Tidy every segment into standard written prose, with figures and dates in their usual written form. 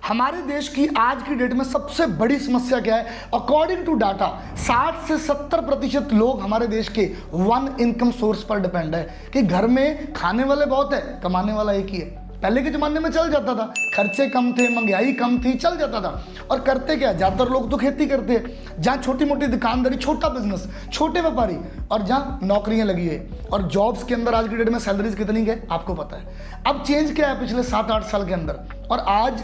हमारे देश की आज की डेट में सबसे बड़ी समस्या क्या है? अकॉर्डिंग टू डाटा 60 से 70% लोग हमारे देश के वन इनकम सोर्स पर डिपेंड है कि घर में खाने वाले बहुत है, कमाने वाला एक ही है। पहले के ज़माने में चल जाता था, खर्चे कम थे, महंगाई कम थी, चल जाता था। और करते क्या, ज़्यादातर लोग तो खेती करते हैं, जहाँ छोटी मोटी दुकानदारी, छोटा बिजनेस, छोटे व्यापारी, और जहाँ नौकरियाँ लगी है। और जॉब्स के अंदर आज की डेट में सैलरीज कितनी है आपको पता है। अब चेंज क्या है पिछले 7-8 साल के अंदर, और आज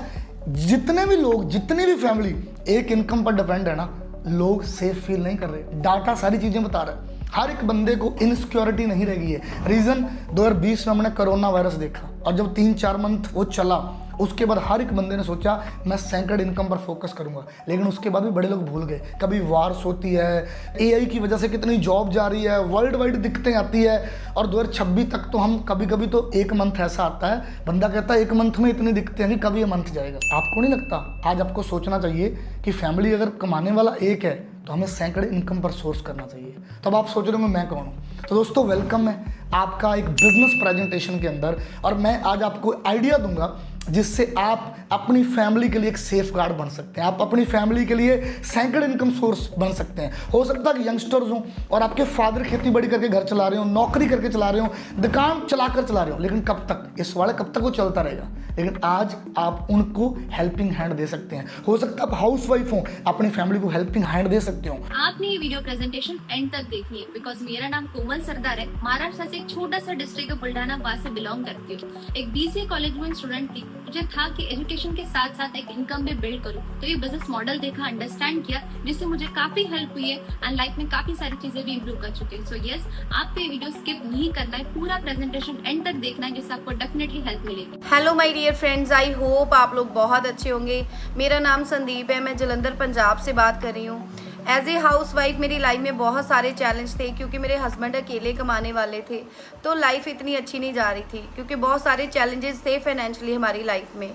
जितने भी लोग, जितनी भी फैमिली एक इनकम पर डिपेंड है ना, लोग सेफ फील नहीं कर रहे। डाटा सारी चीज़ें बता रहा है, हर एक बंदे को इनसिक्योरिटी नहीं रह गई है। रीज़न 2020 में हमने कोरोना वायरस देखा, और जब 3-4 मंथ वो चला, उसके बाद हर एक बंदे ने सोचा मैं सेकंड इनकम पर फोकस करूंगा। लेकिन उसके बाद भी बड़े लोग भूल गए, कभी वार्स होती है, एआई की वजह से कितनी जॉब जा रही है, वर्ल्ड वाइड दिक्कतें आती है। और 2026 तक तो हम कभी कभी तो एक मंथ ऐसा आता है, बंदा कहता है एक मंथ में इतनी दिक्कतें हैं कि कभी ये मंथ जाएगा। आपको नहीं लगता आज आपको सोचना चाहिए कि फैमिली अगर कमाने वाला एक है तो हमें सैकड़े इनकम पर सोर्स करना चाहिए। तब आप सोच रहे होंगे मैं कौन हूँ। तो दोस्तों वेलकम है आपका एक बिजनेस प्रेजेंटेशन के अंदर, और मैं आज आपको आइडिया दूंगा जिससे आप अपनी फैमिली के लिए एक सेफ गार्ड बन सकते हैं। आप अपनी फैमिली के लिए सैकड़े इनकम सोर्स बन सकते हैं। हो सकता है कि यंगस्टर्स हों और आपके फादर खेती बाड़ी करके घर चला रहे हो, नौकरी करके चला रहे हो, दुकान चलाकर चला रहे हो, लेकिन कब तक, इस वाले कब तक वो चलता रहेगा। लेकिन आज आप उनको हेल्पिंग हैंड दे सकते हैं। हो सकता है आप हाउस वाइफ हो, अपनी फैमिली को हेल्पिंग हैंड दे सकते हो। आपने ये वीडियो प्रेजेंटेशन एंड तक देखनी है, बिकॉज मेरा नाम कोमल सरदार है। महाराष्ट्र से एक छोटा सा डिस्ट्रिक्ट है बुल्ढाना, वहाँ से बिलोंग करती हूँ। एक बीसीए कॉलेज में स्टूडेंट थी, मुझे था कि एजुकेशन के साथ साथ एक इनकम भी बिल्ड करूँ। तो ये बिजनेस मॉडल देखा, अंडरस्टैंड किया, जिससे मुझे काफी हेल्प हुई है एंड लाइफ में काफी सारी चीजें भी इम्प्रूव कर चुके हैं। सो यस, आपको ये वीडियो स्किप नहीं करना है, पूरा प्रेजेंटेशन एंड तक देखना है, जिससे आपको डेफिनेटली हेल्प मिलेगी। Hello my dear friends, I hope आप लोग बहुत अच्छे होंगे। मेरा नाम संदीप है, मैं जलंधर पंजाब से बात कर रही हूँ। एज ए हाउस वाइफ मेरी लाइफ में बहुत सारे चैलेंज थे, क्योंकि मेरे हस्बैंड अकेले कमाने वाले थे, तो लाइफ इतनी अच्छी नहीं जा रही थी, क्योंकि बहुत सारे चैलेंजेस थे फाइनेंशियली हमारी लाइफ में।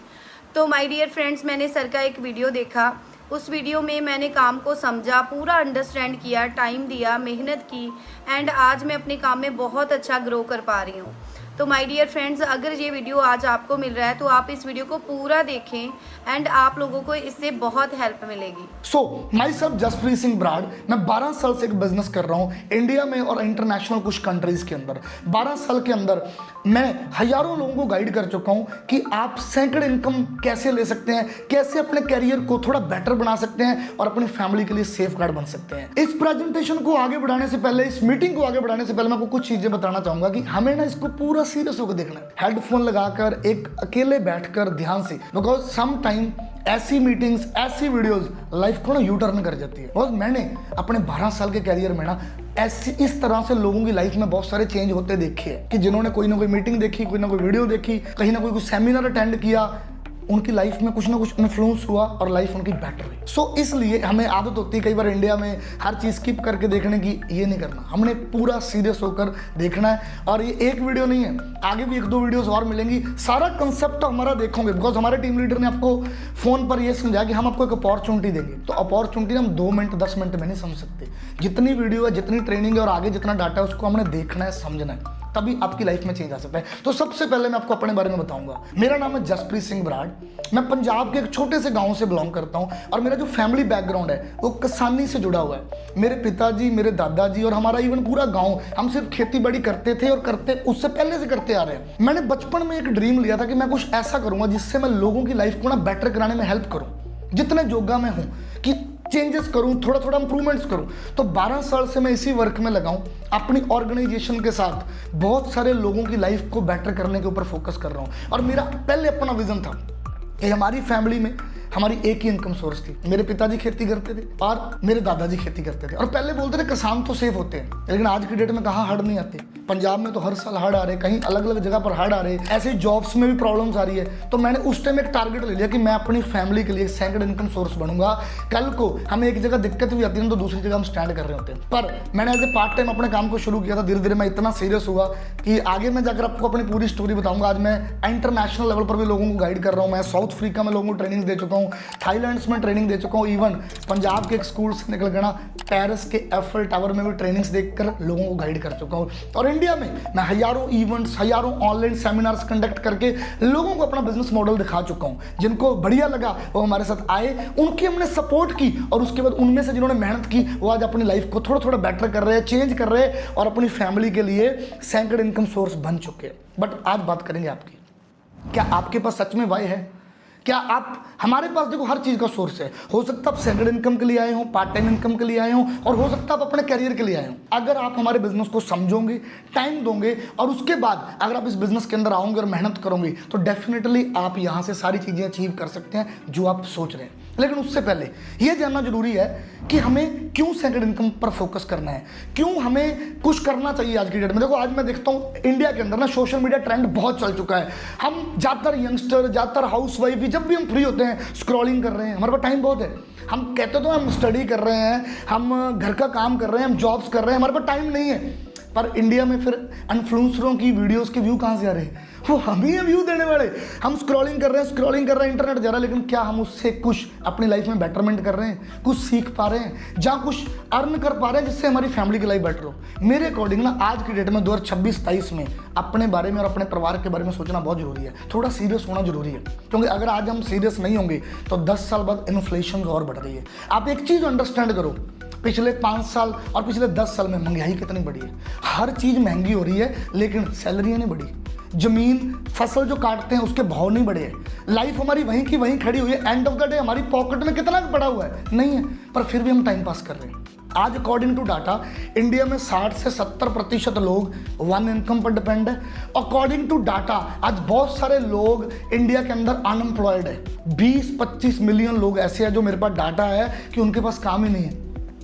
तो माय डियर फ्रेंड्स, मैंने सर का एक वीडियो देखा, उस वीडियो में मैंने काम को समझा, पूरा अंडरस्टैंड किया, टाइम दिया, मेहनत की, एंड आज मैं अपने काम में बहुत अच्छा ग्रो कर पा रही हूँ। तो माय डियर फ्रेंड्स, अगर ये वीडियो आज आपको मिल रहा है तो आप इस वीडियो को पूरा देखें, एंड आप लोगों को इससे बहुत हेल्प मिलेगी। So myself Jaspreet Singh Brar, मैं 12 साल से एक बिजनेस कर रहा हूँ इंडिया में और इंटरनेशनल कुछ कंट्रीज के अंदर। 12 साल के अंदर मैं हजारों लोगों को गाइड कर चुका हूँ कि आप सैकड़े इनकम कैसे ले सकते हैं, कैसे अपने करियर को थोड़ा बेटर बना सकते हैं और अपनी फैमिली के लिए सेफ गार्ड बन सकते हैं। इस प्रेजेंटेशन को आगे बढ़ाने से पहले, इस मीटिंग को आगे बढ़ाने से पहले मैं आपको कुछ चीजें बताना चाहूंगा कि हमें ना इसको पूरा सीरियस होकर देखना है, हेडफोन लगाकर एक अकेले बैठकर ध्यान से, बिकॉज सम टाइम ऐसी मीटिंग्स, ऐसी वीडियोस लाइफ को ना यू टर्न कर जाती है। और मैंने अपने 12 साल के करियर में ना ऐसी इस तरह से लोगों की लाइफ में बहुत सारे चेंज होते देखे हैं कि जिन्होंने कोई ना कोई मीटिंग देखी, कोई ना कोई वीडियो देखी, कहीं ना कोई सेमिनार अटेंड किया, उनकी लाइफ में कुछ ना कुछ इन्फ्लुएंस हुआ और लाइफ उनकी बेटर हुई। सो इसलिए हमें आदत होती है कई बार इंडिया में हर चीज़ स्किप करके देखने की, ये नहीं करना, हमने पूरा सीरियस होकर देखना है। और ये एक वीडियो नहीं है, आगे भी 1-2 वीडियोस और मिलेंगी। सारा कंसेप्ट हमारा देखोगे, बिकॉज हमारे टीम लीडर ने आपको फोन पर ये समझाया कि हम आपको एक अपॉर्चुनिटी देंगे। तो अपॉर्चुनिटी हम 2 मिनट 10 मिनट में नहीं समझ सकते। जितनी वीडियो है, जितनी ट्रेनिंग है और आगे जितना डाटा है, उसको हमने देखना है, समझना है, तभी आपकी लाइफ में चेंज आ सकता है। तो सबसे पहले मैं आपको अपने बारे में बताऊंगा। मेरा नाम है जसप्रीत सिंह ब्राड, मैं पंजाब के एक छोटे से गांव से बिलोंग करता हूं, और मेरा जो फैमिली बैकग्राउंड है वो किसानी से जुड़ा हुआ है। मेरे पिताजी, मेरे दादाजी और हमारा इवन पूरा गांव, हम सिर्फ खेती बाड़ी करते थे और करते उससे पहले से करते आ रहे हैं। मैंने बचपन में एक ड्रीम लिया था कि मैं कुछ ऐसा करूंगा जिससे मैं लोगों की लाइफ को ना बेटर कराने में हेल्प करूं, जितने जोगा में हूं, कि चेंजेस करूं, थोड़ा थोड़ा इंप्रूवमेंट्स करूं। तो 12 साल से मैं इसी वर्क में लगा हूं, अपनी ऑर्गेनाइजेशन के साथ बहुत सारे लोगों की लाइफ को बेटर करने के ऊपर फोकस कर रहा हूं। और मेरा पहले अपना विजन था कि हमारी फैमिली में हमारी एक ही इनकम सोर्स थी। मेरे पिताजी खेती करते थे और मेरे दादाजी खेती करते थे, और पहले बोलते थे किसान तो सेफ होते हैं, लेकिन आज की डेट में कहाँ हड़ नहीं आते। पंजाब में तो हर साल हड़ आ रहे, कहीं अलग अलग जगह पर हड़ आ रहे, ऐसे जॉब्स में भी प्रॉब्लम्स आ रही है। तो मैंने उस टाइम एक टारगेट ले लिया कि मैं अपनी फैमिली के लिए सैकड़ इनकम सोर्स बनूंगा। कल को हमें एक जगह दिक्कत भी आती है तो दूसरी जगह हम स्टैंड कर रहे होते हैं। पर मैंने एज ए पार्ट टाइम अपने काम को शुरू किया था। धीरे धीरे मैं इतना सीरियस हुआ कि आगे मैं जाकर आपको अपनी पूरी स्टोरी बताऊंगा। आज मैं इंटरनेशनल लेवल पर भी लोगों को गाइड कर रहा हूँ। मैं साउथ अफ्रीका में लोगों को ट्रेनिंग दे चुका हूँ, थाईलैंड में ट्रेनिंग दे चुका हूँ, इवन पंजाब के एक स्कूल से निकल कर ना पेरिस के एफिल टावर में भी ट्रेनिंग्स देखकर लोगों को गाइड कर चुका हूँ। और इंडिया में मैं हजारों इवेंट्स, हजारों ऑनलाइन सेमिनार्स कंडक्ट करके लोगों को अपना बिजनेस मॉडल दिखा चुका हूँ। जिनको बढ़िया लगा वो हमारे साथ आए, उनकी हमने सपोर्ट की और उसके बाद उनमें से जिन्होंने मेहनत की वो आज अपनी लाइफ को थोड़ा थोड़ा बेटर कर रहे हैं, चेंज कर रहे हैं और अपनी फैमिली के लिए सैकड़ इनकम सोर्स बन चुके हैं। बट आज बात करेंगे आपकी, क्या आपके पास सच में वाई है? क्या आप, हमारे पास देखो हर चीज़ का सोर्स है। हो सकता है आप सेकंड इनकम के लिए आए हो, पार्ट टाइम इनकम के लिए आए हो, और हो सकता है आप अपने करियर के लिए आए हो। अगर आप हमारे बिजनेस को समझोगे, टाइम दोगे और उसके बाद अगर आप इस बिजनेस के अंदर आओगे और मेहनत करोगे तो डेफिनेटली आप यहाँ से सारी चीज़ें अचीव कर सकते हैं जो आप सोच रहे हैं। लेकिन उससे पहले ये जानना जरूरी है कि हमें क्यों सेकंड इनकम पर फोकस करना है, क्यों हमें कुछ करना चाहिए आज की डेट में। देखो आज मैं देखता हूँ इंडिया के अंदर ना सोशल मीडिया ट्रेंड बहुत चल चुका है। हम ज़्यादातर यंगस्टर, ज़्यादातर हाउस वाइफ भी जब भी हम फ्री होते हैं स्क्रॉलिंग कर रहे हैं, हमारे पास टाइम बहुत है। हम कहते तो हम स्टडी कर रहे हैं, हम घर का काम कर रहे हैं, हम जॉब्स कर रहे हैं, हमारे पास टाइम नहीं है। पर इंडिया में फिर इन्फ्लुएंसरों की वीडियोस के व्यू कहाँ से आ रहे हैं? वो हम ही व्यू देने वाले। हम स्क्रॉलिंग कर रहे हैं, इंटरनेट जा रहा है, लेकिन क्या हम उससे कुछ अपनी लाइफ में बेटरमेंट कर रहे हैं, कुछ सीख पा रहे हैं, जहाँ कुछ अर्न कर पा रहे हैं जिससे हमारी फैमिली की लाइफ बेटर हो? मेरे अकॉर्डिंग ना आज की डेट में 2026-27 में अपने बारे में और अपने परिवार के बारे में सोचना बहुत जरूरी है, थोड़ा सीरियस होना जरूरी है। क्योंकि अगर आज हम सीरियस नहीं होंगे तो 10 साल बाद इन्फ्लेशन और बढ़ रही है। आप एक चीज़ अंडरस्टैंड करो, पिछले 5 साल और पिछले 10 साल में महंगाई कितनी बढ़ी है। हर चीज़ महंगी हो रही है लेकिन सैलरियाँ नहीं बढ़ी। जमीन, फसल जो काटते हैं उसके भाव नहीं बढ़े हैं। लाइफ हमारी वहीं की वहीं खड़ी हुई है। एंड ऑफ द डे हमारी पॉकेट में कितना पड़ा हुआ है? नहीं है, पर फिर भी हम टाइम पास कर रहे हैं। आज अकॉर्डिंग टू डाटा इंडिया में 60 से 70% लोग वन इनकम पर डिपेंड है। अकॉर्डिंग टू डाटा आज बहुत सारे लोग इंडिया के अंदर अनएम्प्लॉयड है। 20-25 मिलियन लोग ऐसे हैं जो मेरे पास डाटा है कि उनके पास काम ही नहीं है।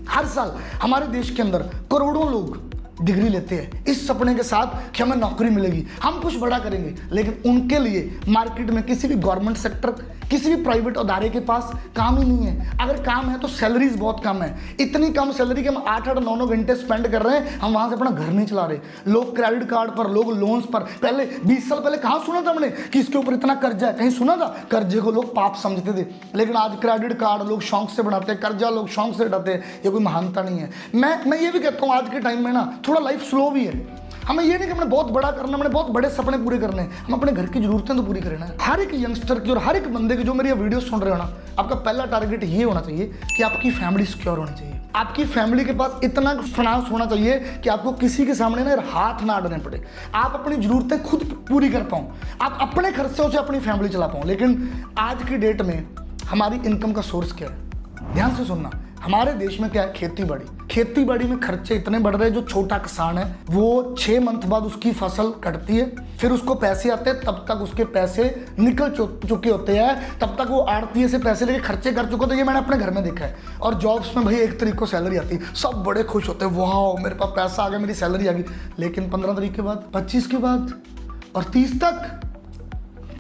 हर साल हमारे देश के अंदर करोड़ों लोग डिग्री लेते हैं इस सपने के साथ कि हमें नौकरी मिलेगी, हम कुछ बड़ा करेंगे, लेकिन उनके लिए मार्केट में किसी भी गवर्नमेंट सेक्टर, किसी भी प्राइवेट अदारे के पास काम ही नहीं है। अगर काम है तो सैलरीज बहुत कम है, इतनी कम सैलरी कि हम 8-8, 9-9 घंटे स्पेंड कर रहे हैं, हम वहां से अपना घर नहीं चला रहे। लोग क्रेडिट कार्ड पर, लोग लोन्स पर। पहले 20 साल पहले कहाँ सुना था हमने कि इसके ऊपर इतना कर्जा है? कहीं सुना था? कर्जे को लोग पाप समझते थे, लेकिन आज क्रेडिट कार्ड लोग शौक से बनाते हैं, कर्जा लोग शौक से हटाते हैं। ये कोई महानता नहीं है। मैं ये भी कहता हूँ आज के टाइम में ना थोड़ा लाइफ स्लो भी है। हमें ये नहीं कि हमने बहुत बड़ा करना, हमने बहुत बड़े सपने पूरे करने हैं, हम अपने घर की जरूरतें तो पूरी करना है। हर एक यंगस्टर की और हर एक बंदे की जो मेरी वीडियो सुन रहे हो ना, आपका पहला टारगेट ये होना चाहिए कि आपकी फैमिली सिक्योर होनी चाहिए। आपकी फैमिली के पास इतना फाइनेंस होना चाहिए कि आपको किसी के सामने ना हाथ ना अड़ने पड़े, आप अपनी जरूरतें खुद पूरी कर पाओ, आप अपने खर्चों से अपनी फैमिली चला पाओ। लेकिन आज की डेट में हमारी इनकम का सोर्स क्या है? ध्यान से सुनना। हमारे देश में क्या है? खेती बाड़ी में खर्चे इतने बढ़ रहे हैं। जो छोटा किसान है वो 6 मंथ बाद उसकी फसल कटती है, फिर उसको पैसे आते हैं, तब तक उसके पैसे निकल चुके होते हैं, तब तक वो आड़तीए से पैसे लेके खर्चे कर चुके होते हैं। ये मैंने अपने घर में देखा है। और जॉब्स में भाई 1 तारीख को सैलरी आती है, सब बड़े खुश होते हैं, वाह मेरे पास पैसा आ गया, मेरी सैलरी आ गई। लेकिन 15 तारीख के बाद, 25 के बाद और 30 तक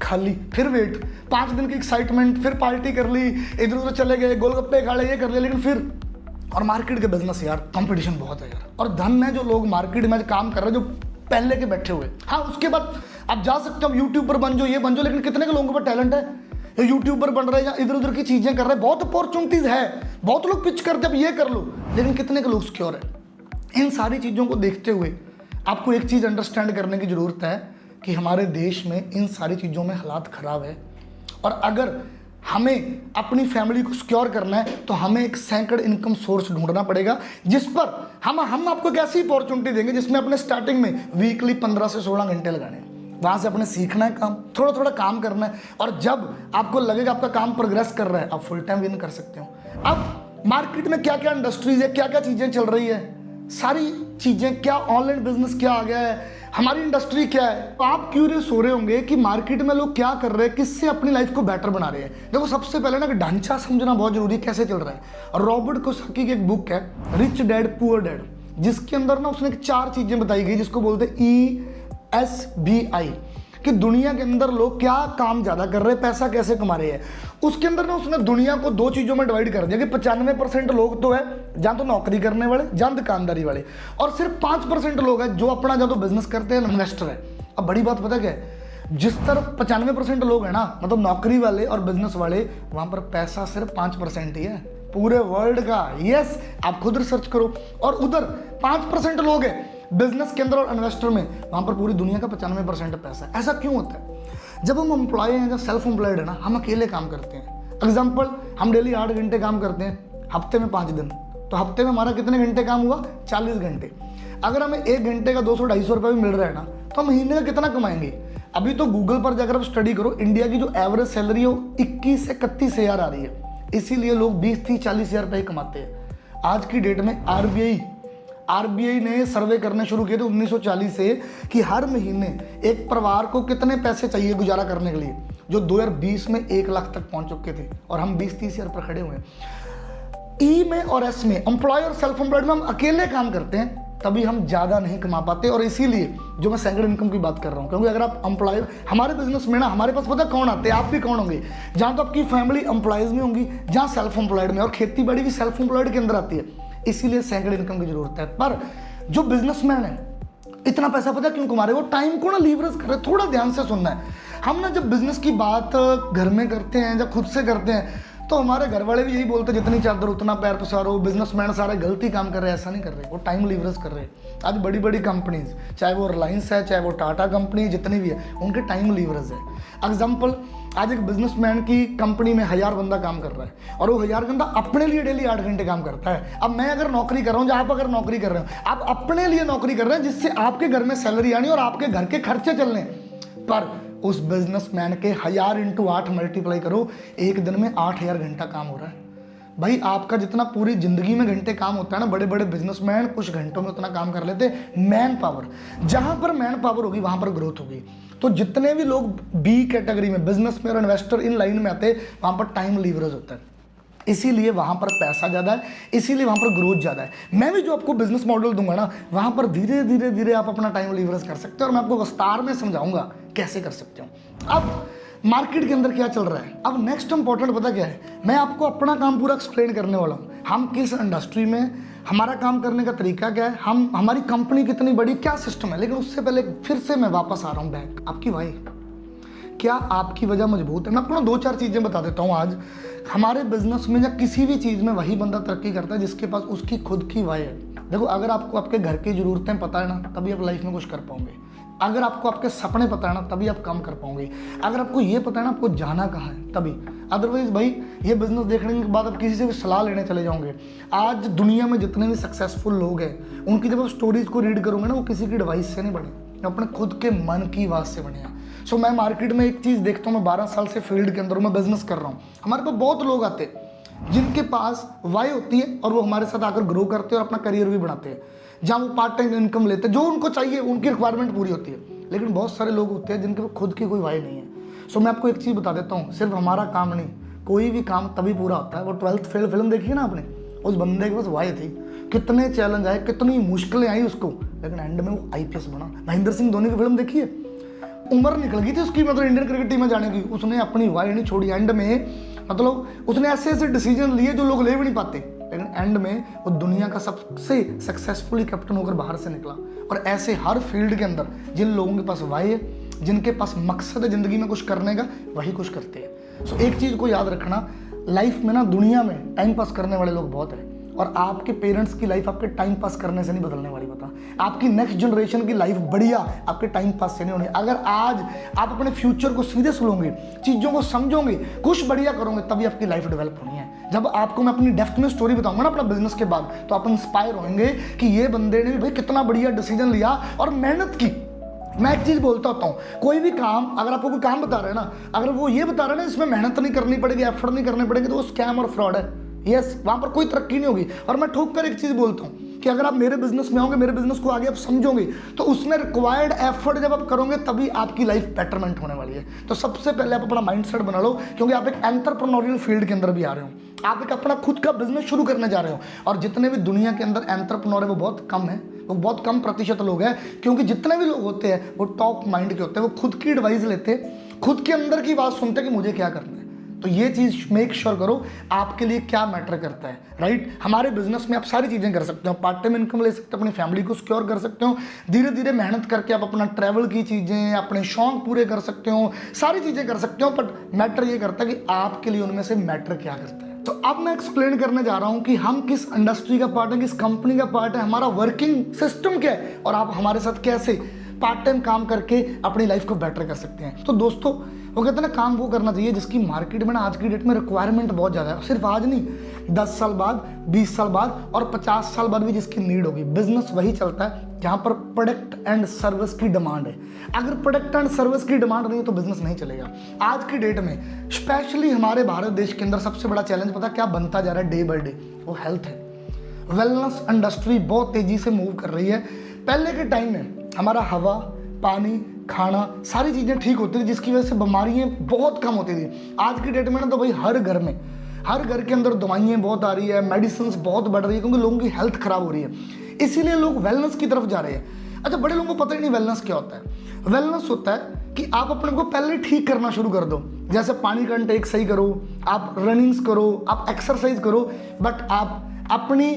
खाली। फिर वेट, 5 दिन की एक्साइटमेंट, फिर पार्टी कर ली, इधर उधर चले गए, गोलगप्पे खा ले, ये कर लिया, लेकिन फिर। और मार्केट के बिजनेस यार कंपटीशन बहुत है यार, और धन है जो लोग मार्केट में काम कर रहे हैं जो पहले के बैठे हुए। हाँ, उसके बाद आप जा सकते हो यूट्यूबर बन जाओ, ये बन जाओ, लेकिन कितने के लोगों के पास टैलेंट है? यूट्यूबर बन रहे हैं या इधर उधर की चीजें कर रहे हैं, बहुत अपॉर्चुनिटीज है, बहुत लोग पिच करते हैं, अब ये कर लो, लेकिन कितने के लोग सिक्योर है? इन सारी चीजों को देखते हुए आपको एक चीज अंडरस्टैंड करने की जरूरत है कि हमारे देश में इन सारी चीज़ों में हालात ख़राब है, और अगर हमें अपनी फैमिली को सिक्योर करना है तो हमें एक सेकंड इनकम सोर्स ढूंढना पड़ेगा, जिस पर हम आपको एक ऐसी अपॉर्चुनिटी देंगे जिसमें अपने स्टार्टिंग में वीकली 15 से 16 घंटे लगाने हैं। वहाँ से अपने सीखना है काम, थोड़ा थोड़ा काम करना है, और जब आपको लगेगा आपका काम प्रोग्रेस कर रहा है, आप फुल टाइम विन कर सकते हो। अब मार्केट में क्या क्या इंडस्ट्रीज है, क्या क्या चीज़ें चल रही है, सारी चीज़ें, क्या ऑनलाइन बिजनेस क्या आ गया है, हमारी इंडस्ट्री क्या है, तो आप क्यूरियस हो रहे होंगे कि मार्केट में लोग क्या कर रहे हैं, किससे अपनी लाइफ को बेटर बना रहे हैं। देखो सबसे पहले ना ढांचा समझना बहुत जरूरी है, कैसे चल रहा है। और रॉबर्ट कियोसाकी की एक बुक है रिच डैड पुअर डैड, जिसके अंदर ना उसने 4 चीजें बताई गई जिसको बोलते हैं ESBI, कि दुनिया के अंदर लोग क्या काम ज्यादा कर रहे हैं, पैसा कैसे कमा रहे हैं। उसके अंदर ना उसने दुनिया को 2 चीजों में डिवाइड कर दिया कि 95% लोग तो है जहाँ तो नौकरी करने वाले, जहाँ दुकानदारी वाले, और सिर्फ 5% लोग हैं जो अपना जहाँ तो बिजनेस करते हैं, इन्वेस्टर है। अब बड़ी बात पता क्या है, जिस तरफ 95% लोग हैं ना, मतलब नौकरी वाले और बिजनेस वाले, वहां पर पैसा सिर्फ 5% ही है पूरे वर्ल्ड का। यस, आप खुद रिसर्च करो। और उधर 5% लोग हैं बिजनेस के अंदर और इन्वेस्टर में वहाँ पर पूरी दुनिया का 95% पैसा है। ऐसा क्यों होता है? जब हम एम्प्लॉय हैं, जब सेल्फ एम्प्लॉयड है ना, हम अकेले काम करते हैं। एग्जाम्पल, हम डेली 8 घंटे काम करते हैं, हफ्ते में 5 दिन, तो हफ्ते में हमारा कितने घंटे काम हुआ? 40 घंटे। अगर हमें 1 घंटे का 200-250 रुपये भी मिल रहा है ना, तो हम महीने का कितना कमाएंगे? अभी तो गूगल पर जाकर आप स्टडी करो, इंडिया की जो एवरेज सैलरी है वो 21 से 31 हज़ार आ रही है। इसीलिए लोग 20, 30, 40 हज़ार रुपये कमाते हैं। आज की डेट में आरबीआई ने सर्वे करने शुरू किए थे 1940 से कि हर महीने एक परिवार को कितने पैसे चाहिए गुजारा करने के लिए, जो 2020 में 1 लाख तक पहुंच चुके थे, और हम 20-30 हज़ार पर खड़े हुए हैं। ई में और एस में, एम्प्लॉय और सेल्फ एम्प्लॉयड में हम अकेले काम करते हैं, तभी हम ज़्यादा नहीं कमा पाते। और इसीलिए जो मैं सेकंड इनकम की बात कर रहा हूँ, क्योंकि अगर आप एम्प्लॉय, हमारे बिजनेस में ना हमारे पास पता कौन आते हैं, आप भी कौन होंगे, जहाँ तो आपकी फैमिली एम्प्लॉयज़ में होंगी, जहाँ सेल्फ एम्प्लॉयड में, और खेती बाड़ी भी सेल्फ एम्प्लॉयड के अंदर आती है। इसीलिए सेकंड इनकम की जरूरत है। पर जो बिजनेसमैन है इतना पैसा पता क्यों कमा रहे हैं? वो टाइम को ना लीवरेज कर रहे हैं। थोड़ा ध्यान से सुनना है। हम ना जब बिजनेस की बात घर में करते हैं, जब खुद से करते हैं, तो हमारे घर वाले भी यही बोलते हैं, जितनी चादर उतना पैर पसारो। बिजनेसमैन सारे गलती काम कर रहे हैं, ऐसा नहीं कर रहे, वो टाइम लीवरेज कर रहे हैं। आज बड़ी बड़ी कंपनीज, चाहे वो रिलायंस है, चाहे वो टाटा कंपनी, जितनी भी है, उनके टाइम लीवरेज है। एग्जाम्पल, आज एक बिजनेसमैन की कंपनी में 1000 बंदा काम कर रहा है, और वो 1000 बंदा अपने लिए डेली 8 घंटे काम करता है। अब मैं अगर नौकरी कर रहा हूँ, जहाँ आप अगर नौकरी कर रहे हो, आप अपने लिए नौकरी कर रहे हैं, जिससे आपके घर में सैलरी आनी और आपके घर के खर्चे चलने। पर उस बिजनेसमैन के 1000 × 8 मल्टीप्लाई करो, एक दिन में 8000 घंटा काम हो रहा है। भाई आपका जितना पूरी जिंदगी में घंटे काम होता है ना, बड़े बड़े बिजनेसमैन कुछ घंटों में उतना काम कर लेते हैं। मैन पावर, जहां पर मैन पावर होगी वहां पर ग्रोथ होगी। तो जितने भी लोग बी कैटेगरी में, बिजनेस में और इन्वेस्टर इन लाइन में आते हैं, वहां पर टाइम लीवरेज होता है, इसीलिए वहां पर पैसा ज़्यादा है, इसीलिए वहां पर ग्रोथ ज़्यादा है। मैं भी जो आपको बिजनेस मॉडल दूंगा ना, वहां पर धीरे धीरे धीरे आप अपना टाइम लीवरेज कर सकते हो, और मैं आपको विस्तार में समझाऊंगा कैसे कर सकते हो। अब मार्केट के अंदर क्या चल रहा है, अब नेक्स्ट इंपॉर्टेंट पता क्या है, मैं आपको अपना काम पूरा एक्सप्लेन करने वाला हूँ। हम किस इंडस्ट्री में, हमारा काम करने का तरीका क्या है, हमारी कंपनी कितनी बड़ी, क्या सिस्टम है। लेकिन उससे पहले फिर से मैं वापस आ रहा हूँ बैक, आपकी भाई, क्या आपकी वजह मजबूत है? मैं आपको 2-4 चीज़ें बता देता हूँ आज। हमारे बिजनेस में या किसी भी चीज़ में वही बंदा तरक्की करता है जिसके पास उसकी खुद की वाई है। देखो, अगर आपको आपके घर की ज़रूरतें पता है ना, तभी आप लाइफ में कुछ कर पाओगे। अगर आपको आपके सपने पता है ना, तभी आप काम कर पाओगे। अगर आपको ये पता है ना आपको जाना कहाँ है, तभी। अदरवाइज भाई, ये बिजनेस देखने के बाद आप किसी से भी सलाह लेने चले जाओगे। आज दुनिया में जितने भी सक्सेसफुल लोग हैं, उनकी जब आप स्टोरीज को रीड करोगे ना, वो किसी की एडवाइस से नहीं बने, अपने खुद के मन की आवाज़ से बने हैं। सो मैं मार्केट में एक चीज़ देखता हूँ, मैं 12 साल से फील्ड के अंदर मैं बिजनेस कर रहा हूँ। हमारे पास बहुत लोग आते हैं जिनके पास वाई होती है, और वो हमारे साथ आकर ग्रो करते हैं और अपना करियर भी बनाते हैं, जहाँ वो पार्ट टाइम इनकम लेते हैं, जो उनको चाहिए, उनकी रिक्वायरमेंट पूरी होती है। लेकिन बहुत सारे लोग होते हैं जिनके खुद की कोई वाई नहीं है। सो मैं आपको एक चीज़ बता देता हूँ, सिर्फ हमारा काम नहीं, कोई भी काम तभी पूरा होता है। वो 12th फेल फिल्म देखी ना आपने, उस बंदे के पास वाई थी, कितने चैलेंज आए, कितनी मुश्किलें आई उसको, लेकिन एंड में वो IPS बना। महेंद्र सिंह धोनी की फिल्म देखी है, उम्र निकल गई थी उसकी, मतलब इंडियन क्रिकेट टीम में जाने की, उसने अपनी वाई नहीं छोड़ी। एंड में मतलब उसने ऐसे ऐसे डिसीजन लिए जो लोग ले भी नहीं पाते, लेकिन एंड में वो दुनिया का सबसे सक्सेसफुली कैप्टन होकर बाहर से निकला। और ऐसे हर फील्ड के अंदर जिन लोगों के पास वाई है, जिनके पास मकसद है ज़िंदगी में कुछ करने का, वही कुछ करते हैं। सो एक चीज़ को याद रखना, लाइफ में ना, दुनिया में टाइम पास करने वाले लोग बहुत हैं, और आपके पेरेंट्स की लाइफ आपके टाइम पास करने से नहीं बदलने वाली। पता, आपकी नेक्स्ट जनरेशन की लाइफ बढ़िया आपके टाइम पास से नहीं होनी। अगर आज आप अपने फ्यूचर को सीरियस लोगे, चीज़ों को समझोगे, कुछ बढ़िया करोगे, तभी आपकी लाइफ डेवलप होनी है। जब आपको मैं अपनी डेप्थ में स्टोरी बताऊंगा ना अपना बिजनेस के बाद, तो आप इंस्पायर होंगे कि ये बंदे ने भी भाई कितना बढ़िया डिसीजन लिया और मेहनत की। मैं एक चीज़ बोलता होता हूँ, कोई भी काम, अगर आपको कोई काम बता रहे हैं ना, अगर वो ये बता रहे हैं ना इसमें मेहनत नहीं करनी पड़ेगी, एफर्ट नहीं करने पड़ेंगे, तो वो स्कैम और फ्रॉड है। यस, वहाँ पर कोई तरक्की नहीं होगी। और मैं ठोक कर एक चीज़ बोलता हूँ कि अगर आप मेरे बिजनेस में आओगे, मेरे बिजनेस को आगे आप समझोगे, तो उसमें रिक्वायर्ड एफर्ट जब आप करोगे, तभी आपकी लाइफ बेटरमेंट होने वाली है। तो सबसे पहले आप अपना माइंडसेट बना लो, क्योंकि आप एक एंटरप्रेन्योरियल फील्ड के अंदर भी आ रहे हो, आप एक अपना खुद का बिजनेस शुरू करने जा रहे हो। और जितने भी दुनिया के अंदर एंटरप्रेन्योर है वो बहुत कम है, वो बहुत कम प्रतिशत लोग हैं, क्योंकि जितने भी लोग होते हैं वो टॉप माइंड के होते हैं, वो खुद की एडवाइस लेते हैं, खुद के अंदर की बात सुनते हैं कि मुझे क्या करना है। तो ये चीज़ मेक श्योर करो आपके लिए क्या मैटर करता है, राइट। हमारे बिजनेस में आप सारी चीज़ें कर सकते हो, पार्ट टाइम इनकम ले सकते हो, अपनी फैमिली को सिक्योर कर सकते हो, धीरे धीरे मेहनत करके आप अपना ट्रैवल की चीज़ें, अपने शौक पूरे कर सकते हो, सारी चीज़ें कर सकते हो। बट मैटर ये करता है कि आपके लिए उनमें से मैटर क्या करता है। तो अब मैं एक्सप्लेन करने जा रहा हूं कि हम किस इंडस्ट्री का पार्ट है, किस कंपनी का पार्ट है, हमारा वर्किंग सिस्टम क्या है और आप हमारे साथ कैसे पार्ट टाइम काम करके अपनी लाइफ को बेटर कर सकते हैं। तो दोस्तों वो कहते हैं ना, काम वो करना चाहिए जिसकी मार्केट में ना आज की डेट में रिक्वायरमेंट बहुत ज़्यादा है। सिर्फ आज नहीं, 10 साल बाद, 20 साल बाद और 50 साल बाद भी जिसकी नीड होगी। बिजनेस वही चलता है जहाँ पर प्रोडक्ट एंड सर्विस की डिमांड है। अगर प्रोडक्ट एंड सर्विस की डिमांड नहीं है तो बिजनेस नहीं चलेगा। आज की डेट में स्पेशली हमारे भारत देश के अंदर सबसे बड़ा चैलेंज पता क्या बनता जा रहा है डे बाई डे? वो हेल्थ है। वेलनेस इंडस्ट्री बहुत तेजी से मूव कर रही है। पहले के टाइम में हमारा हवा, पानी, खाना, सारी चीज़ें ठीक होती थी जिसकी वजह से बीमारियाँ बहुत कम होती थी। आज की डेट में ना तो भाई हर घर के अंदर दवाइयाँ बहुत आ रही है, मेडिसिन बहुत बढ़ रही है क्योंकि लोगों की हेल्थ खराब हो रही है, इसीलिए लोग वेलनेस की तरफ जा रहे हैं। अच्छा, बड़े लोगों को पता ही नहीं वेलनेस क्या होता है। वेलनेस होता है कि आप अपने को पहले ठीक करना शुरू कर दो, जैसे पानी का इंटेक सही करो, आप रनिंग्स करो, आप एक्सरसाइज करो, बट आप अपनी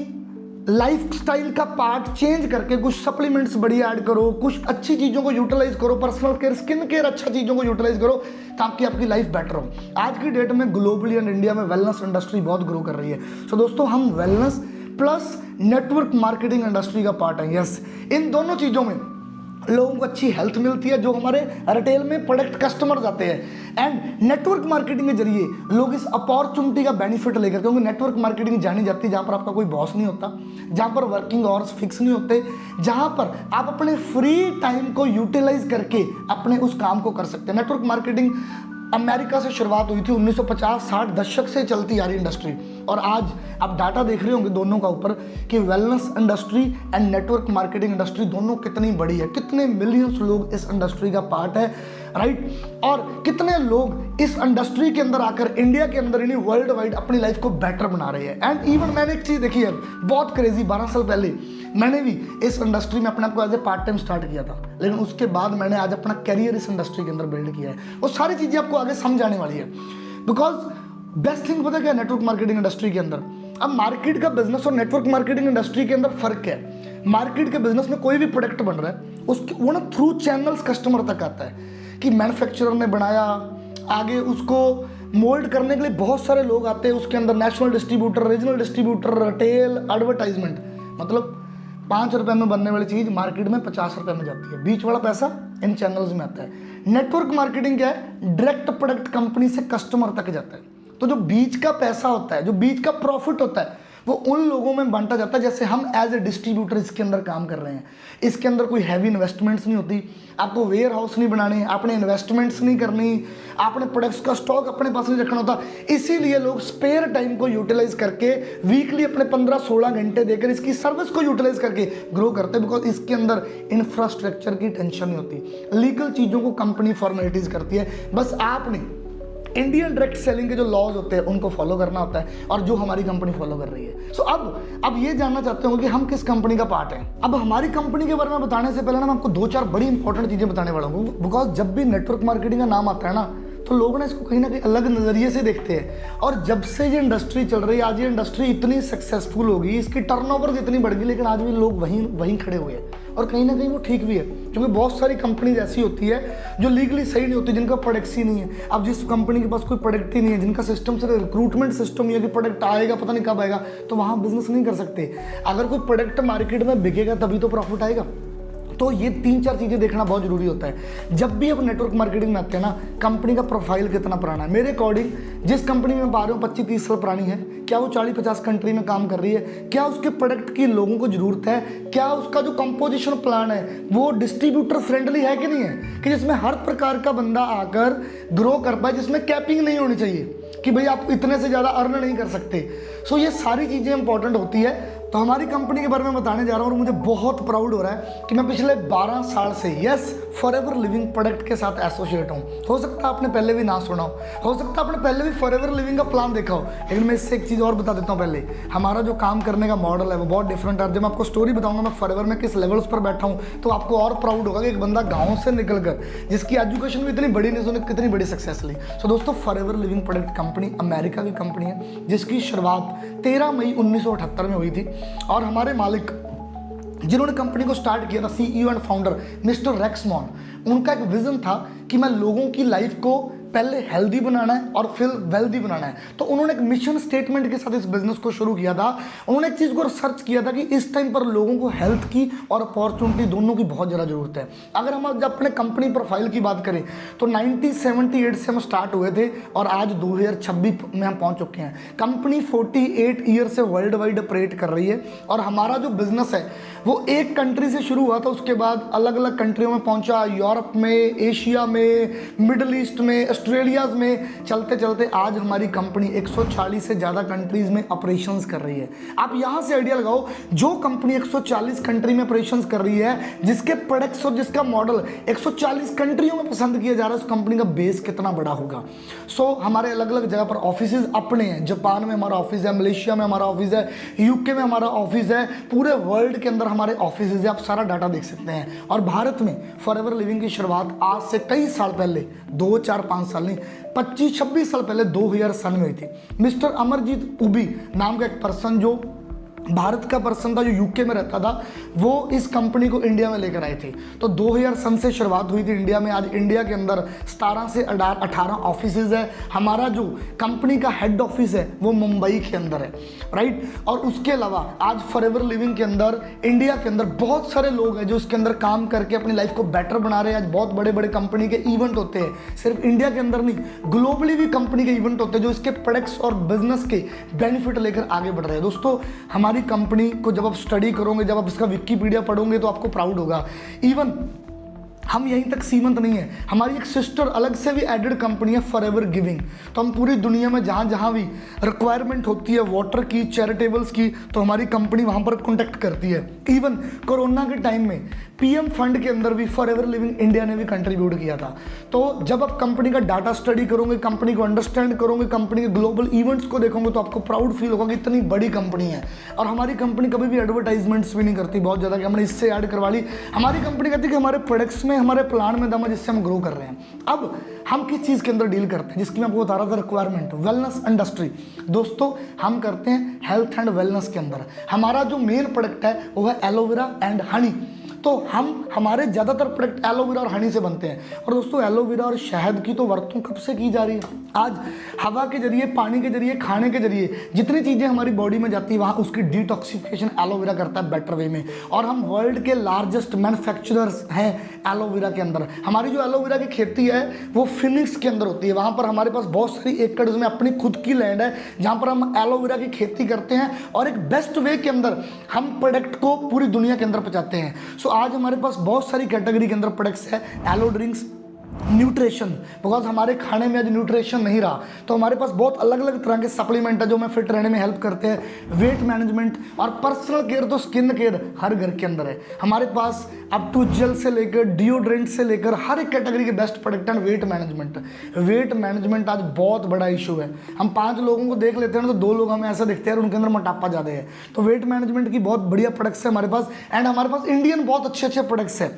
लाइफस्टाइल का पार्ट चेंज करके कुछ सप्लीमेंट्स बढ़िया ऐड करो, कुछ अच्छी चीज़ों को यूटिलाइज करो, पर्सनल केयर, स्किन केयर, अच्छा चीज़ों को यूटिलाइज करो ताकि आपकी लाइफ बेटर हो। आज की डेट में ग्लोबली एंड इंडिया में वेलनेस इंडस्ट्री बहुत ग्रो कर रही है। सो दोस्तों, हम wellness plus network marketing industry का पार्ट है। यस, इन दोनों चीज़ों में लोगों को अच्छी हेल्थ मिलती है जो हमारे रिटेल में प्रोडक्ट कस्टमर्स आते हैं, एंड नेटवर्क मार्केटिंग के जरिए लोग इस अपॉर्चुनिटी का बेनिफिट लेकर, क्योंकि नेटवर्क मार्केटिंग जानी जाती है जहाँ पर आपका कोई बॉस नहीं होता, जहाँ पर वर्किंग आवर्स फिक्स नहीं होते, जहाँ पर आप अपने फ्री टाइम को यूटिलाइज करके अपने उस काम को कर सकते हैं। नेटवर्क मार्केटिंग अमेरिका से शुरुआत हुई थी, 1950-60 दशक से चलती आ रही इंडस्ट्री, और आज आप डाटा देख रहे होंगे दोनों का ऊपर कि wellness industry and network marketing industry दोनों कितनी बड़ी है, कितने मिलियंस लोग इस इंडस्ट्री का पार्ट है, राइट, और कितने लोग इस इंडस्ट्री के अंदर आकर इंडिया के अंदर यानी वर्ल्ड वाइड अपनी लाइफ को बेटर बना रहे हैं। एंड इवन मैंने एक चीज़ देखी है बहुत क्रेजी, 12 साल पहले मैंने भी इस इंडस्ट्री में अपने आप को as a part time start किया था, लेकिन उसके बाद मैंने आज अपना करियर इस इंडस्ट्री के अंदर बिल्ड किया है। वो सारी चीज़ें आपको आगे समझ आने वाली है, बिकॉज बेस्ट थिंग पता क्या है नेटवर्क मार्केटिंग इंडस्ट्री के अंदर? अब मार्केट का बिजनेस और नेटवर्क मार्केटिंग इंडस्ट्री के अंदर फर्क क्या है? मार्केट के बिजनेस में कोई भी प्रोडक्ट बन रहा है उसके वो ना थ्रू चैनल्स कस्टमर तक आता है कि मैन्युफैक्चरर ने बनाया, आगे उसको मोल्ड करने के लिए बहुत सारे लोग आते हैं, उसके अंदर national distributor, regional distributor, retail, advertisement, मतलब 5 रुपए में बनने वाली चीज़ मार्केट में 50 रुपए में जाती है। बीच वाला पैसा इन चैनल्स में आता है। नेटवर्क मार्केटिंग क्या है? डायरेक्ट प्रोडक्ट कंपनी से कस्टमर तक जाता है। तो जो बीच का पैसा होता है, जो बीच का प्रॉफिट होता है, वो उन लोगों में बांटा जाता है जैसे हम एज ए डिस्ट्रीब्यूटर इसके अंदर काम कर रहे हैं। इसके अंदर कोई हैवी इन्वेस्टमेंट्स नहीं होती, आपको वेयर हाउस नहीं बनाने, आपने इन्वेस्टमेंट्स नहीं करनी, आपने प्रोडक्ट्स का स्टॉक अपने पास नहीं रखना होता। इसीलिए लोग स्पेयर टाइम को यूटिलाइज करके वीकली अपने 15-16 घंटे देकर इसकी सर्विस को यूटिलाइज करके ग्रो करते हैं, बिकॉज इसके अंदर इंफ्रास्ट्रक्चर की टेंशन नहीं होती, लीगल चीज़ों को कंपनी फॉर्मेलिटीज़ करती है। बस आपने इंडियन डायरेक्ट सेलिंग के जो लॉज होते हैं उनको फॉलो करना होता है, और जो हमारी कंपनी फॉलो कर रही है। सो अब ये जानना चाहते हो कि हम किस कंपनी का पार्ट हैं। अब हमारी कंपनी के बारे में बताने से पहले ना मैं आपको 2-4 बड़ी इंपॉर्टेंट चीज़ें बताने वाला हूँ, बिकॉज जब भी नेटवर्क मार्केटिंग का नाम आता है ना तो लोग ना इसको कहीं ना कहीं अलग नज़रिए से देखते हैं। और जब से ये इंडस्ट्री चल रही है, आज ये इंडस्ट्री इतनी सक्सेसफुल होगी, इसकी टर्नओवर इतनी बढ़ गई, लेकिन आज भी लोग वहीं खड़े हुए हैं, और कहीं ना कहीं वो ठीक भी है, क्योंकि बहुत सारी कंपनीज ऐसी होती है जो लीगली सही नहीं होती, जिनका प्रोडक्ट्स ही नहीं है। अब जिस कंपनी के पास कोई प्रोडक्ट ही नहीं है, जिनका सिस्टम से रिक्रूटमेंट सिस्टम ये कि प्रोडक्ट आएगा पता नहीं कब आएगा, तो वहाँ बिजनेस नहीं कर सकते। अगर कोई प्रोडक्ट मार्केट में बिकेगा तभी तो प्रॉफिट आएगा। तो ये 3-4 चीज़ें देखना बहुत जरूरी होता है जब भी आप नेटवर्क मार्केटिंग में आते हैं ना। कंपनी का प्रोफाइल कितना पुराना है, मेरे अकॉर्डिंग जिस कंपनी में पा रहे हो 25-30 साल पुरानी है, क्या वो 40-50 कंट्री में काम कर रही है, क्या उसके प्रोडक्ट की लोगों को जरूरत है, क्या उसका जो कंपोजिशन प्लान है वो डिस्ट्रीब्यूटर फ्रेंडली है कि नहीं है, कि जिसमें हर प्रकार का बंदा आकर ग्रो कर पाए, जिसमें कैपिंग नहीं होनी चाहिए कि भाई आप इतने से ज़्यादा अर्न नहीं कर सकते। सो ये सारी चीज़ें इंपॉर्टेंट होती है। तो हमारी कंपनी के बारे में बताने जा रहा हूँ, और मुझे बहुत प्राउड हो रहा है कि मैं पिछले 12 साल से यस फॉरएवर लिविंग प्रोडक्ट के साथ एसोसिएट हूँ। हो सकता है आपने पहले भी ना सुना हो सकता है आपने पहले भी फॉरएवर लिविंग का प्लान देखा हो, लेकिन मैं इससे एक चीज़ और बता देता हूँ। पहले हमारा जो काम करने का मॉडल है वो बहुत डिफरेंट है। जब मैं आपको स्टोरी बताऊंगा मैं फॉरएवर में किस लेवल्स पर बैठा हूँ, तो आपको और प्राउड होगा कि एक बंदा गाँव से निकल कर, जिसकी एजुकेशन भी इतनी बड़ी नहीं, उसने कितनी बड़ी सक्सेस ली। सो दोस्तों, forever living product company America की कंपनी है, जिसकी शुरुआत 13 मई 1978 में हुई थी, और हमारे मालिक जिन्होंने कंपनी को स्टार्ट किया था, CEO and founder mister Rex Mon, उनका एक विजन था कि मैं लोगों की लाइफ को पहले हेल्दी बनाना है और फिर वेल्दी बनाना है। तो उन्होंने एक मिशन स्टेटमेंट के साथ इस बिजनेस को शुरू किया था। उन्होंने एक चीज़ को रिसर्च किया था कि इस टाइम पर लोगों को हेल्थ की और अपॉर्चुनिटी दोनों की बहुत ज़्यादा ज़रूरत है। अगर हम जब अपने कंपनी प्रोफाइल की बात करें तो 1978 से हम स्टार्ट हुए थे और आज 2026 में हम पहुंच चुके हैं। कंपनी 48 ईयर से वर्ल्ड वाइड ऑपरेट कर रही है और हमारा जो बिजनेस है वो एक कंट्री से शुरू हुआ था, उसके बाद अलग अलग कंट्रियों में पहुंचा, यूरोप में, एशिया में, मिडल ईस्ट में, ऑस्ट्रेलिया में, चलते चलते आज हमारी कंपनी 140 से ज़्यादा कंट्रीज़ में ऑपरेशंस कर रही है। आप यहाँ से आइडिया लगाओ, जो कंपनी 140 कंट्री में ऑपरेशंस कर रही है, जिसके प्रोडक्ट्स और जिसका मॉडल 140 कंट्रियों में पसंद किया जा रहा है, उस कंपनी का बेस कितना बड़ा होगा। हमारे अलग अलग जगह पर ऑफिसेज अपने हैं। जापान में हमारा ऑफिस है, मलेशिया में हमारा ऑफिस है, यूके में हमारा ऑफिस है, पूरे वर्ल्ड के अंदर हमारे ऑफिस है। आप सारा डाटा देख सकते हैं। और भारत में फॉरएवर लिविंग की शुरुआत आज से कई साल पहले, 2, 4, 5 साल नहीं, 25-26 साल पहले 2000 सन में हुई थी। मिस्टर अमरजीत उबी नाम का एक पर्सन, जो भारत का पर्सन था, जो यूके में रहता था, वो इस कंपनी को इंडिया में लेकर आए थे। तो 2000 सन से शुरुआत हुई थी इंडिया में। आज इंडिया के अंदर 17 से 18 ऑफिसेज है। हमारा जो कंपनी का हेड ऑफिस है वो मुंबई के अंदर है, राइट। और उसके अलावा आज फॉरएवर लिविंग के अंदर, इंडिया के अंदर बहुत सारे लोग हैं जो इसके अंदर काम करके अपनी लाइफ को बेटर बना रहे हैं। आज बहुत बड़े बड़े कंपनी के इवेंट होते हैं, सिर्फ इंडिया के अंदर नहीं, ग्लोबली भी कंपनी के इवेंट होते हैं जो इसके प्रोडक्ट्स और बिजनेस के बेनिफिट लेकर आगे बढ़ रहे हैं। दोस्तों, हमारी कंपनी को जब आप स्टडी करोगे, जब आप इसका विकिपीडिया पढ़ोगे तो आपको प्राउड होगा। इवन हम यहीं तक सीमित नहीं है, हमारी एक सिस्टर अलग से भी एडेड कंपनी है, फॉरएवर गिविंग। तो हम पूरी दुनिया में जहाँ जहाँ भी रिक्वायरमेंट होती है वाटर की, चैरिटेबल्स की, तो हमारी कंपनी वहाँ पर कॉन्टैक्ट करती है। इवन कोरोना के टाइम में पीएम फंड के अंदर भी फॉरएवर लिविंग इंडिया ने भी कंट्रीब्यूट किया था। तो जब आप कंपनी का डाटा स्टडी करोगे, कंपनी को अंडरस्टैंड करोगे, कंपनी के ग्लोबल इवेंट्स को देखोगे, तो आपको प्राउड फील होगा कि इतनी बड़ी कंपनी है। और हमारी कंपनी कभी भी एडवर्टाइजमेंट्स भी नहीं करती बहुत ज़्यादा कि हमने इससे ऐड करवा ली। हमारी कंपनी कहती है कि हमारे प्रोडक्ट्स में, हमारे प्लान में दम है जिससे हम ग्रो कर रहे हैं। अब हम किस चीज़ के अंदर डील करते हैं, जिसकी मैं आपको बता रहा था, रिक्वायरमेंट, वेलनेस इंडस्ट्री। दोस्तों, हम करते हैं हेल्थ एंड वेलनेस के अंदर। हमारा जो मेन प्रोडक्ट है वो है एलोवेरा एंड हनी। तो हमारे ज़्यादातर प्रोडक्ट एलोवेरा और हनी से बनते हैं। और दोस्तों, एलोवेरा और शहद की तो वर्तों कब से की जा रही है। आज हवा के जरिए, पानी के जरिए, खाने के जरिए जितनी चीज़ें हमारी बॉडी में जाती है, वहाँ उसकी डिटॉक्सिफिकेशन एलोवेरा करता है बेटर वे में। और हम वर्ल्ड के लार्जेस्ट मैन्युफैक्चरर्स हैं एलोवेरा के अंदर। हमारी जो एलोवेरा की खेती है वो फिनिक्स के अंदर होती है। वहाँ पर हमारे पास बहुत सारी एकड़ में अपनी खुद की लैंड है जहाँ पर हम एलोवेरा की खेती करते हैं और एक बेस्ट वे के अंदर हम प्रोडक्ट को पूरी दुनिया के अंदर पहुँचाते हैं। आज हमारे पास बहुत सारी कैटेगरी के अंदर प्रोडक्ट्स है। एलो ड्रिंक्स, न्यूट्रिशन, बिकॉज हमारे खाने में आज न्यूट्रिशन नहीं रहा, तो हमारे पास बहुत अलग अलग तरह के सप्लीमेंट है जो हमें फिट रहने में हेल्प करते हैं। वेट मैनेजमेंट और पर्सनल केयर, तो स्किन केयर हर घर के अंदर है हमारे पास। अप टू जेल से लेकर डिओड्रेंट से लेकर हर एक कैटेगरी के best product and weight management. Weight management आज बहुत बड़ा इशू है। हम 5 लोगों को देख लेते हैं तो 2 लोग हमें ऐसा दिखते हैं और उनके अंदर मोटापा ज़्यादा है। तो वेट मैनेजमेंट की बहुत बढ़िया प्रोडक्ट्स है हमारे पास। एंड हमारे पास इंडियन बहुत अच्छे प्रोडक्ट्स है।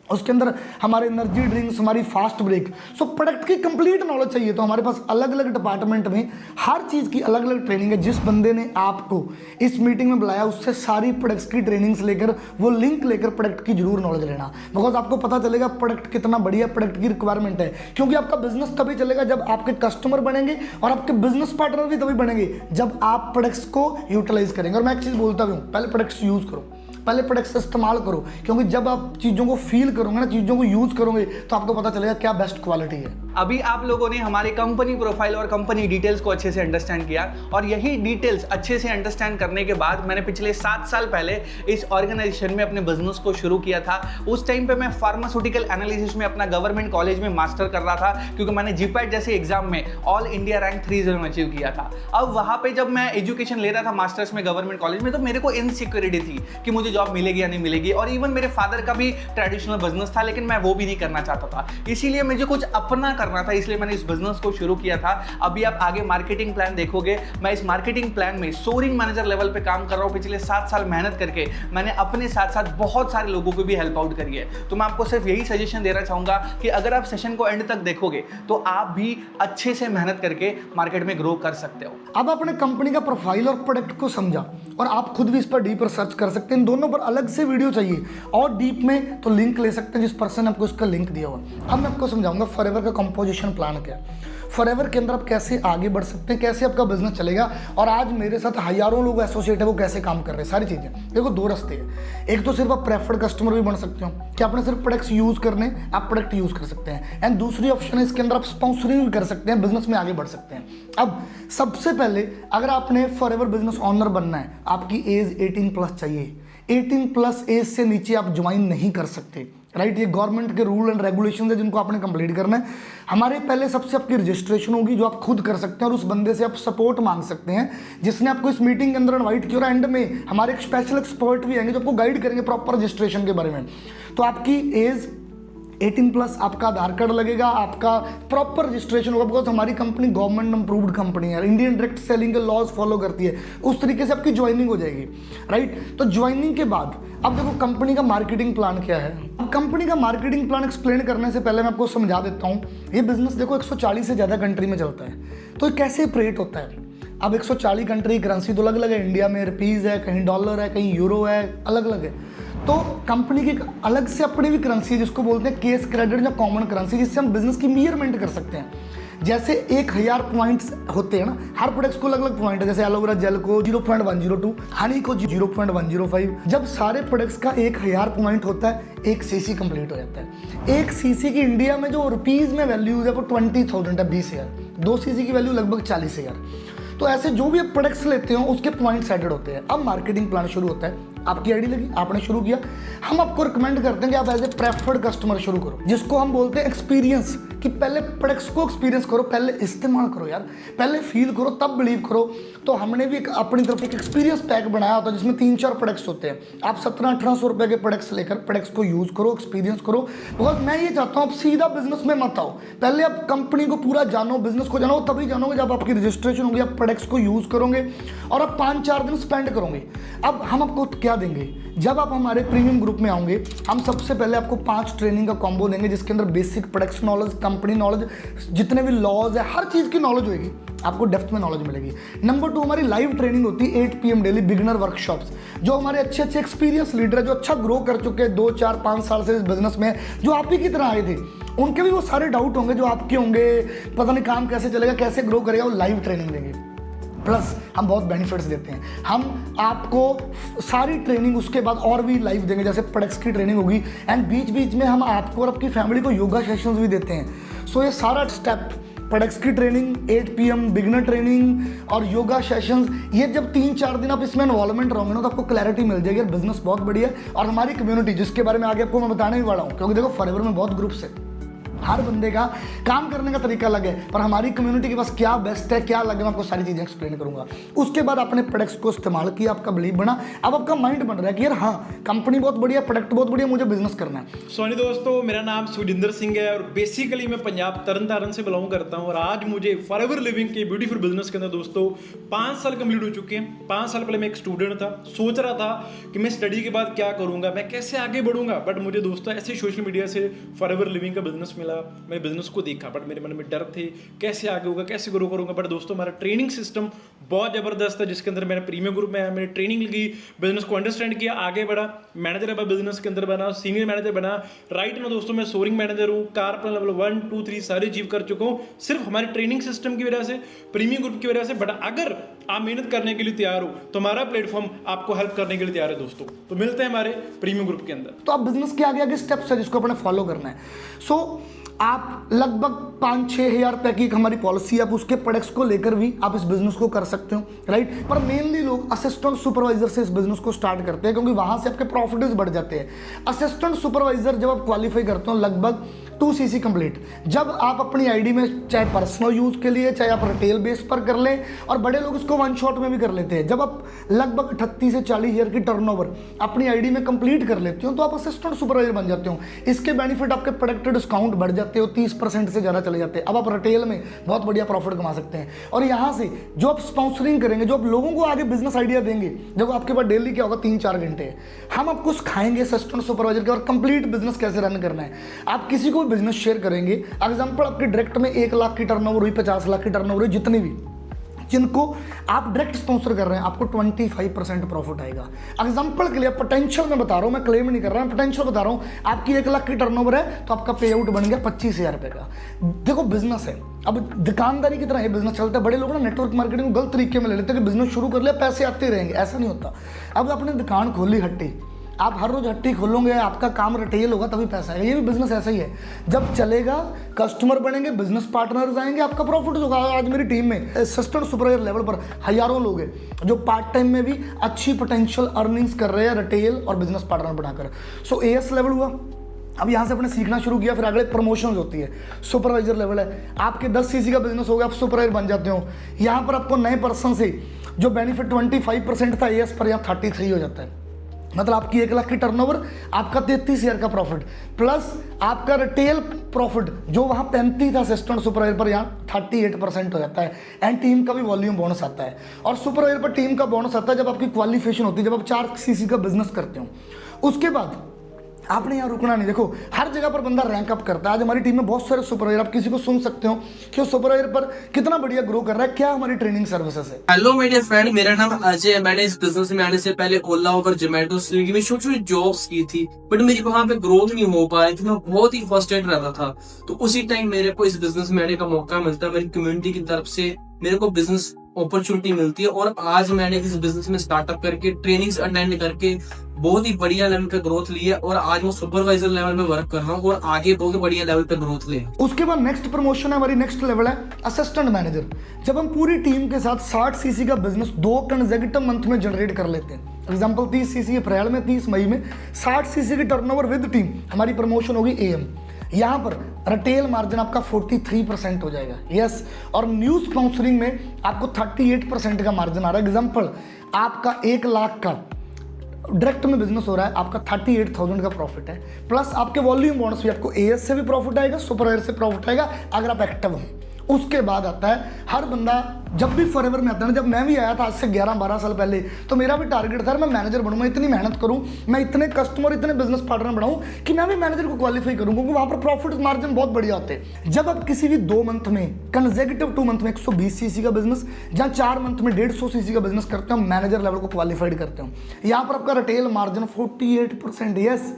उसके अंदर हमारे एनर्जी ड्रिंक्स, हमारी फास्ट ब्रेक। सो प्रोडक्ट की कंप्लीट नॉलेज चाहिए तो हमारे पास अलग अलग डिपार्टमेंट में हर चीज़ की अलग अलग ट्रेनिंग है। जिस बंदे ने आपको इस मीटिंग में बुलाया उससे सारी प्रोडक्ट्स की ट्रेनिंग्स लेकर, वो लिंक लेकर प्रोडक्ट की जरूर नॉलेज लेना, बिकॉज आपको पता चलेगा प्रोडक्ट कितना बढ़िया प्रोडक्ट की रिक्वायरमेंट है। क्योंकि आपका बिजनेस तभी चलेगा जब आपके कस्टमर बनेंगे और आपके बिजनेस पार्टनर भी तभी बनेंगे जब आप प्रोडक्ट्स को यूटिलाइज करेंगे। और मैं एक चीज़ बोलता हूँ, पहले प्रोडक्ट्स यूज़ करो, पहले प्रोडक्ट्स इस्तेमाल करो, क्योंकि जब आप चीज़ों को फील करोगे ना, चीज़ों को यूज़ करोगे, तो आपको पता चलेगा क्या बेस्ट क्वालिटी है। अभी आप लोगों ने हमारे कंपनी प्रोफाइल और कंपनी डिटेल्स को अच्छे से अंडरस्टैंड किया, और यही डिटेल्स अच्छे से अंडरस्टैंड करने के बाद मैंने पिछले 7 साल पहले इस ऑर्गेनाइजेशन में अपने बिजनेस को शुरू किया था। उस टाइम पे मैं फार्मास्यूटिकल एनालिसिस में अपना गवर्नमेंट कॉलेज में मास्टर कर रहा था, क्योंकि मैंने जीपैट जैसे एग्जाम में ऑल इंडिया रैंक 3 अचीव किया था। अब वहाँ पे जब मैं एजुकेशन ले रहा था मास्टर्स में गवर्नमेंट कॉलेज में, तो मेरे को इनसिक्योरिटी थी कि मुझे जॉब मिलेगी या नहीं मिलेगी। और इवन मेरे फादर का भी ट्रेडिशनल बिजनेस था, लेकिन मैं वो भी नहीं करना चाहता था, इसीलिए मुझे कुछ अपना करना था, इसलिए मैंने इस बिजनेस को शुरू किया था। अभी आप आगे मार्केटिंग प्लान देखोगे, मैं इस मार्केटिंग प्लान में सोरिंग मैनेजर लेवल पे काम कर रहा हूं। पिछले 7 साल मेहनत करके मैंने अपने साथ साथ बहुत सारे लोगों को भी हेल्प आउट करी है। तो मैं आपको सिर्फ यही सजेशन देना चाहूंगा कि अगर आप सेशन को एंड तक देखोगे तो आप भी अच्छे से मेहनत करके मार्केट में ग्रो कर सकते हो। अब आपने कंपनी का प्रोफाइल और प्रोडक्ट को समझा और आप खुद भी इस पर डीप रिसर्च कर सकते हैं। इन दोनों दोनों पर अलग से वीडियो चाहिए और डीप में, तो लिंक ले सकते हैं जिस पर्सन ने आपको इसका लिंक दिया हुआ। अब मैं आपको समझाऊंगा फॉरएवर का कंपोजिशन प्लान क्या है, फॉरएवर के अंदर आप कैसे आगे बढ़ सकते हैं, कैसे आपका बिजनेस चलेगा, और आज मेरे साथ हजारों लोग एसोसिएट है वो कैसे काम कर रहे हैं, सारी चीज़ें। देखो 2 रास्ते हैं, एक तो सिर्फ आप प्रेफर्ड कस्टमर भी बन सकते हो कि आपने सिर्फ प्रोडक्ट्स यूज़ करने, आप प्रोडक्ट यूज़ कर सकते हैं, एंड दूसरी ऑप्शन है इसके अंदर आप स्पॉन्सरिंग भी कर सकते हैं, बिजनेस में आगे बढ़ सकते हैं। अब सबसे पहले अगर आपने फॉरएवर बिजनेस ऑनर बनना है, आपकी एज 18+ चाहिए। 18+ एज से नीचे आप ज्वाइन नहीं कर सकते, राइट। ये गवर्नमेंट के रूल एंड रेगुलेशन है जिनको आपने कंप्लीट करना है। हमारे पहले सबसे आपकी रजिस्ट्रेशन होगी जो आप खुद कर सकते हैं, और उस बंदे से आप सपोर्ट मांग सकते हैं जिसने आपको इस मीटिंग के अंदर इनवाइट किया, और एंड में हमारे एक स्पेशल एक्सपर्ट भी आएंगे जो आपको गाइड करेंगे प्रॉपर रजिस्ट्रेशन के बारे में। तो आपकी एज 18+, आपका आधार कार्ड लगेगा, आपका प्रॉपर रजिस्ट्रेशन होगा, बिकॉज हमारी कंपनी गवर्नमेंट अप्रूव्ड कंपनी है, इंडियन डायरेक्ट सेलिंग के लॉज फॉलो करती है, उस तरीके से आपकी ज्वाइनिंग हो जाएगी, राइट। तो ज्वाइनिंग के बाद अब देखो कंपनी का मार्केटिंग प्लान क्या है। अब कंपनी का मार्केटिंग प्लान एक्सप्लेन करने से पहले मैं आपको समझा देता हूँ, ये बिजनेस देखो 140 से ज़्यादा कंट्री में चलता है, तो ये कैसे ऑपरेट होता है। अब 140 कंट्री की करेंसी तो अलग अलग है, इंडिया में रुपीज़ है, कहीं डॉलर है, कहीं यूरो है, अलग अलग है। तो कंपनी की अलग से अपनी भी करेंसी है जिसको बोलते हैं केस क्रेडिट या कॉमन करेंसी, जिससे हम बिजनेस की मेजरमेंट कर सकते हैं। जैसे 1000 पॉइंट्स होते हैं ना, हर प्रोडक्ट्स को अलग अलग पॉइंट है, जैसे एलोवेरा जेल को 0.102, हनी को 0.105। जब सारे प्रोडक्ट्स का 1000 पॉइंट होता है, 1 सीसी कंप्लीट हो जाता है। 1 सीसी की इंडिया में जो रुपीज़ में वैल्यूज है वो 20,000 है, 20,000। 2 सीसी की वैल्यू लगभग 40,000। तो ऐसे जो भी आप प्रोडक्ट्स लेते हो उसके पॉइंट्स एडेड होते हैं। अब मार्केटिंग प्लान शुरू होता है, आपकी आईडी लगी, आपने शुरू किया, हम आपको रिकमेंड करते हैं कि आप एज ए प्रेफर्ड कस्टमर शुरू करो, जिसको हम बोलते हैं एक्सपीरियंस, कि पहले प्रोडक्ट्स को एक्सपीरियंस करो, पहले इस्तेमाल करो यार, पहले फील करो तब बिलीव करो। तो हमने भी अपनी तरफ एक एक्सपीरियंस पैक बनाया होता है जिसमें 3-4 प्रोडक्ट्स होते हैं। आप 1700-1800 रुपये के प्रोडक्ट्स लेकर प्रोडक्ट्स को यूज़ करो, एक्सपीरियंस करो। बिकॉज मैं ये चाहता हूँ आप सीधा बिजनेस में मत आओ, पहले आप कंपनी को पूरा जानो, बिजनेस को जानो, तभी जानोगे जब आपकी रजिस्ट्रेशन होगी, आप प्रोडक्ट्स को यूज़ करोगे और आप 5-4 दिन स्पेंड करोगे। अब हम आपको क्या देंगे, जब आप हमारे प्रीमियम ग्रुप में आओगे, हम सबसे पहले आपको 5 ट्रेनिंग का कॉम्बो देंगे जिसके अंदर basic products knowledge, company knowledge, जितने भी लॉज है, हर चीज़ की नॉलेज होगी, आपको डेप्थ में नॉलेज मिलेगी। नंबर 2 हमारी लाइव ट्रेनिंग होती है 8 PM डेली, बिगिनर वर्कशॉप्स, जो हमारे अच्छे एक्सपीरियंस लीडर है, जो अच्छा ग्रो कर चुके हैं 2, 4, 5 साल से इस बिजनेस में, जो आप ही की तरह आए थे, उनके भी वो सारे डाउट होंगे जो आपके होंगे, पता नहीं काम कैसे चलेगा, कैसे ग्रो करेगा, वो लाइव ट्रेनिंग देंगे। प्लस हम बहुत बेनिफिट्स देते हैं, हम आपको सारी ट्रेनिंग उसके बाद और भी लाइव देंगे, जैसे प्रोडक्ट्स की ट्रेनिंग होगी, एंड बीच बीच में हम आपको और आपकी फैमिली को योगा सेशंस भी देते हैं। सो ये सारा स्टेप, प्रोडक्ट्स की ट्रेनिंग, 8 PM बिगिनर ट्रेनिंग और योगा सेशंस, ये जब 3-4 दिन आप इसमें इन्वॉल्वमेंट रहोगे ना, तो आपको क्लैरिटी मिल जाएगी, बिजनेस बहुत बढ़िया है। और हमारी कम्युनिटी, जिसके बारे में आगे आपको मैं बताने भी वाला हूँ, क्योंकि देखो फॉरएवर में बहुत ग्रुप्स है, हर बंदे का काम करने का तरीका अलग है, पर हमारी कम्युनिटी के पास क्या बेस्ट है, क्या अलग है, मैं आपको सारी चीज़ें एक्सप्लेन करूंगा। उसके बाद आपने प्रोडक्ट्स को इस्तेमाल किया, आपका बिलीव बना, अब आपका माइंड बन रहा है कि यार हाँ, कंपनी बहुत बढ़िया, प्रोडक्ट बहुत बढ़िया, मुझे बिजनेस करना है। सोनी दोस्तों, मेरा नाम सुजिंदर सिंह है और बेसिकली मैं पंजाब तरनतारन से बिलोंग करता हूँ, और आज मुझे फॉरएवर लिविंग के ब्यूटीफुल बिजनेस के अंदर दोस्तों 5 साल कंप्लीट हो चुके हैं। 5 साल पहले मैं एक स्टूडेंट था, सोच रहा था कि मैं स्टडी के बाद क्या करूंगा, मैं कैसे आगे बढ़ूंगा, बट मुझे दोस्तों ऐसे सोशल मीडिया से फॉरएवर लिविंग का बिजनेस मिला, मैं बिजनेस को देखा, बट मेरे मन में डर थे कैसे आगे होगा, कैसे ग्रो करूंगा। बट दोस्तों हमारा ट्रेनिंग सिस्टम बहुत जबरदस्त है, जिसके अंदर मैंने प्रीमियम ग्रुप में आया, मैंने ट्रेनिंग लगी, बिजनेस को अंडरस्टैंड किया, आगे बढ़ा, मैनेजर अब बिजनेस के अंदर बना, सीनियर मैनेजर बना, राइट ना दोस्तों मैं सोरिंग मैनेजर हूँ, कार पर लेवल 1, 2, 3 सारे अचीव कर चुका हूँ, सिर्फ हमारे ट्रेनिंग सिस्टम की वजह से, प्रीमियम ग्रुप की वजह से। बट अगर आप मेहनत करने के लिए तैयार हो तो हमारा प्लेटफॉर्म आपको हेल्प करने के लिए तैयार है दोस्तों। तो मिलते हैं हमारे प्रीमियम ग्रुप के अंदर। तो आप बिजनेस के आगे आगे स्टेप्स है जिसको अपने फॉलो करना है। सो आप लगभग 5-6 हज़ार रुपये की हमारी पॉलिसी, आप उसके प्रोडक्ट्स को लेकर भी आप इस बिजनेस को कर सकते हो, राइट। पर मेनली लोग असिस्टेंट सुपरवाइजर से इस बिजनेस को स्टार्ट करते हैं, क्योंकि वहां से आपके प्रॉफिट्स बढ़ जाते हैं। असिस्टेंट सुपरवाइजर जब आप क्वालिफाई करते हो, लगभग 2 CC कंप्लीट, जब आप अपनी आईडी में चाहे पर्सनल यूज के लिए, चाहे आप रिटेल बेस पर कर लें, और बड़े लोग इसको 1 शॉट में भी कर लेते हैं, जब आप लगभग 38 से 40 हज़ार की टर्नओवर अपनी आईडी में कंप्लीट कर लेते हो, तो आप असिस्टेंट सुपरवाइजर बन जाते हो। इसके बेनिफिट आपके प्रोडक्ट डिस्काउंट बढ़ जाते हो, 30% से ज़्यादा चले जाते हैं। अब आप रिटेल में बहुत बढ़िया प्रॉफिट कमा सकते हैं। और यहाँ से जो आप स्पॉन्सरिंग करेंगे, जो आप लोगों को आगे बिजनेस आइडिया देंगे, जब आपके पास डेली क्या होगा 3-4 घंटे, हम आपको सिखाएंगे असिस्टेंट सुपरवाइजर के और कंप्लीट बिजनेस कैसे रन करना है। आप किसी को भी बिजनेस शेयर करेंगे, एग्जाम्पल आपके डायरेक्ट में 1 लाख की टर्नओवर हुई, 50 लाख की टर्नओवर हुई, जितनी भी जिनको आप डायरेक्ट स्पॉन्सर कर रहे हैं, आपको 25% प्रॉफिट आएगा। एग्जांपल के लिए पोटेंशियल में बता रहा हूँ, मैं क्लेम नहीं कर रहा हूँ, पोटेंशियल बता रहा हूँ। आपकी 1 लाख की टर्नओवर है तो आपका पे आउट बन गया 25,000 रुपये का। देखो बिजनेस है, अब दुकानदारी की तरह ये बिजनेस चलता है। बड़े लोग ना नेटवर्क मार्केटिंग को गलत तरीके में ले लेते हैं कि बिजनेस शुरू कर लिया पैसे आते रहेंगे, ऐसा नहीं होता। अब आपने दुकान खोली हट्टी, आप हर रोज हट्टी खोलोगे, आपका काम रिटेल होगा तभी पैसा आएगा। ये भी बिजनेस ऐसा ही है, जब चलेगा कस्टमर बनेंगे, बिजनेस पार्टनर्स आएंगे, आपका प्रॉफिट होगा। आज मेरी टीम में असिस्टेंट सुपरवाइजर लेवल पर हजारों लोग हैं जो पार्ट टाइम में भी अच्छी पोटेंशियल अर्निंग्स कर रहे हैं रिटेल और बिजनेस पार्टनर बनाकर। सो एएस लेवल हुआ, अब यहाँ से अपने सीखना शुरू किया, फिर अगले प्रमोशंस होती है। सुपरवाइजर लेवल है, आपके 10 सीसी का बिजनेस हो गया, आप सुपरवाइजर बन जाते हो। यहाँ पर आपको नए पर्सन से जो बेनिफिट 25% था एएस पर, यहाँ 33 हो जाता है। मतलब आपकी 1 लाख की टर्नओवर, आपका 33,000 का प्रॉफिट, प्लस आपका रिटेल प्रॉफिट जो वहाँ 35 था असिस्टेंट सुपरवाइजर पर, यहाँ 38% हो जाता है। एंड टीम का भी वॉल्यूम बोनस आता है। और सुपरवाइजर पर टीम का बोनस आता है जब आपकी क्वालिफिकेशन होती है, जब आप 4 सीसी का बिजनेस करते हो। उसके बाद आपने यहाँ रुकना नहीं। देखो हर जगह पर बंदा रैंक अप करता है। आज हमारी टीम में बहुत सारे सुपरवाइजर, आप किसी को सुन सकते हो कि वो सुपरवाइजर पर कितना बढ़िया ग्रो कर रहा है, क्या हमारी ट्रेनिंग सर्विसेज है। हेलो माय डियर फ्रेंड, मेरा नाम अजय है। मैंने इस बिजनेस में आने से पहले ओला और जोमेटो स्विगी में छोटी छोटी जॉब्स की थी, बट मेरी वहां पे ग्रोथ नहीं हो पा रही थी। मैं बहुत ही फ्रस्ट्रेट रहता था। तो उसी टाइम मेरे को इस बिजनेस में आने का मौका मिलता है, मेरी कम्युनिटी की तरफ से मेरे को बिजनेस अपॉर्चुनिटी मिलती है। और आज मैंने इस बिजनेस में स्टार्टअप करके ट्रेनिंग्स अटेंड करके बहुत ही बढ़िया लेवल पे ग्रोथ ली है। और आज मैं सुपरवाइजर लेवल पे वर्क कर रहा हूँ और आगे बहुत बढ़िया लेवल पे ग्रोथ ले। उसके बाद नेक्स्ट प्रमोशन है हमारी, नेक्स्ट लेवल है असिस्टेंट मैनेजर। जब हम पूरी टीम के साथ 60 सीसी का बिजनेस 2 कंसेक्यूटिव मंथ में जनरेट कर लेते हैं। एग्जांपल 30 सीसी अप्रैल में, 30 मई में 60 सीसी की टर्नओवर विद टीम, हमारी प्रमोशन होगी एएम। यहाँ पर रिटेल मार्जिन आपका 43% हो जाएगा। यस, और न्यू स्पॉन्सरिंग में आपको 38% का मार्जिन आ रहा है। एग्जांपल आपका 1 लाख का डायरेक्ट में बिजनेस हो रहा है, आपका 38,000 का प्रॉफिट है, प्लस आपके वॉल्यूम बोनस भी, आपको एएस से भी प्रॉफिट आएगा, सुपरवाइजर से प्रॉफिट आएगा अगर आप एक्टिव हो। उसके बाद आता है हर बंदा जब भी फॉरएवर में आता है ना, जब मैं भी आया था आज से 11-12 साल पहले, तो मेरा भी टारगेट था मैं मैनेजर बनूँ, मैं इतनी मेहनत करूँ, मैं इतने कस्टमर, इतने बिजनेस पार्टनर बनाऊँ कि मैं भी मैनेजर को क्वालिफाई करूँ, क्योंकि वहाँ पर प्रॉफिट मार्जिन बहुत बढ़िया होते हैं। जब आप किसी भी 2 मंथ में, कंसेक्यूटिव 2 मंथ में 120 सीसी का बिजनेस, जहाँ 4 मंथ में 150 सीसी का बिजनेस करते हो, मैनेजर लेवल को क्वालिफाइड करते हो। यहाँ पर आपका रिटेल मार्जिन 48%। यस,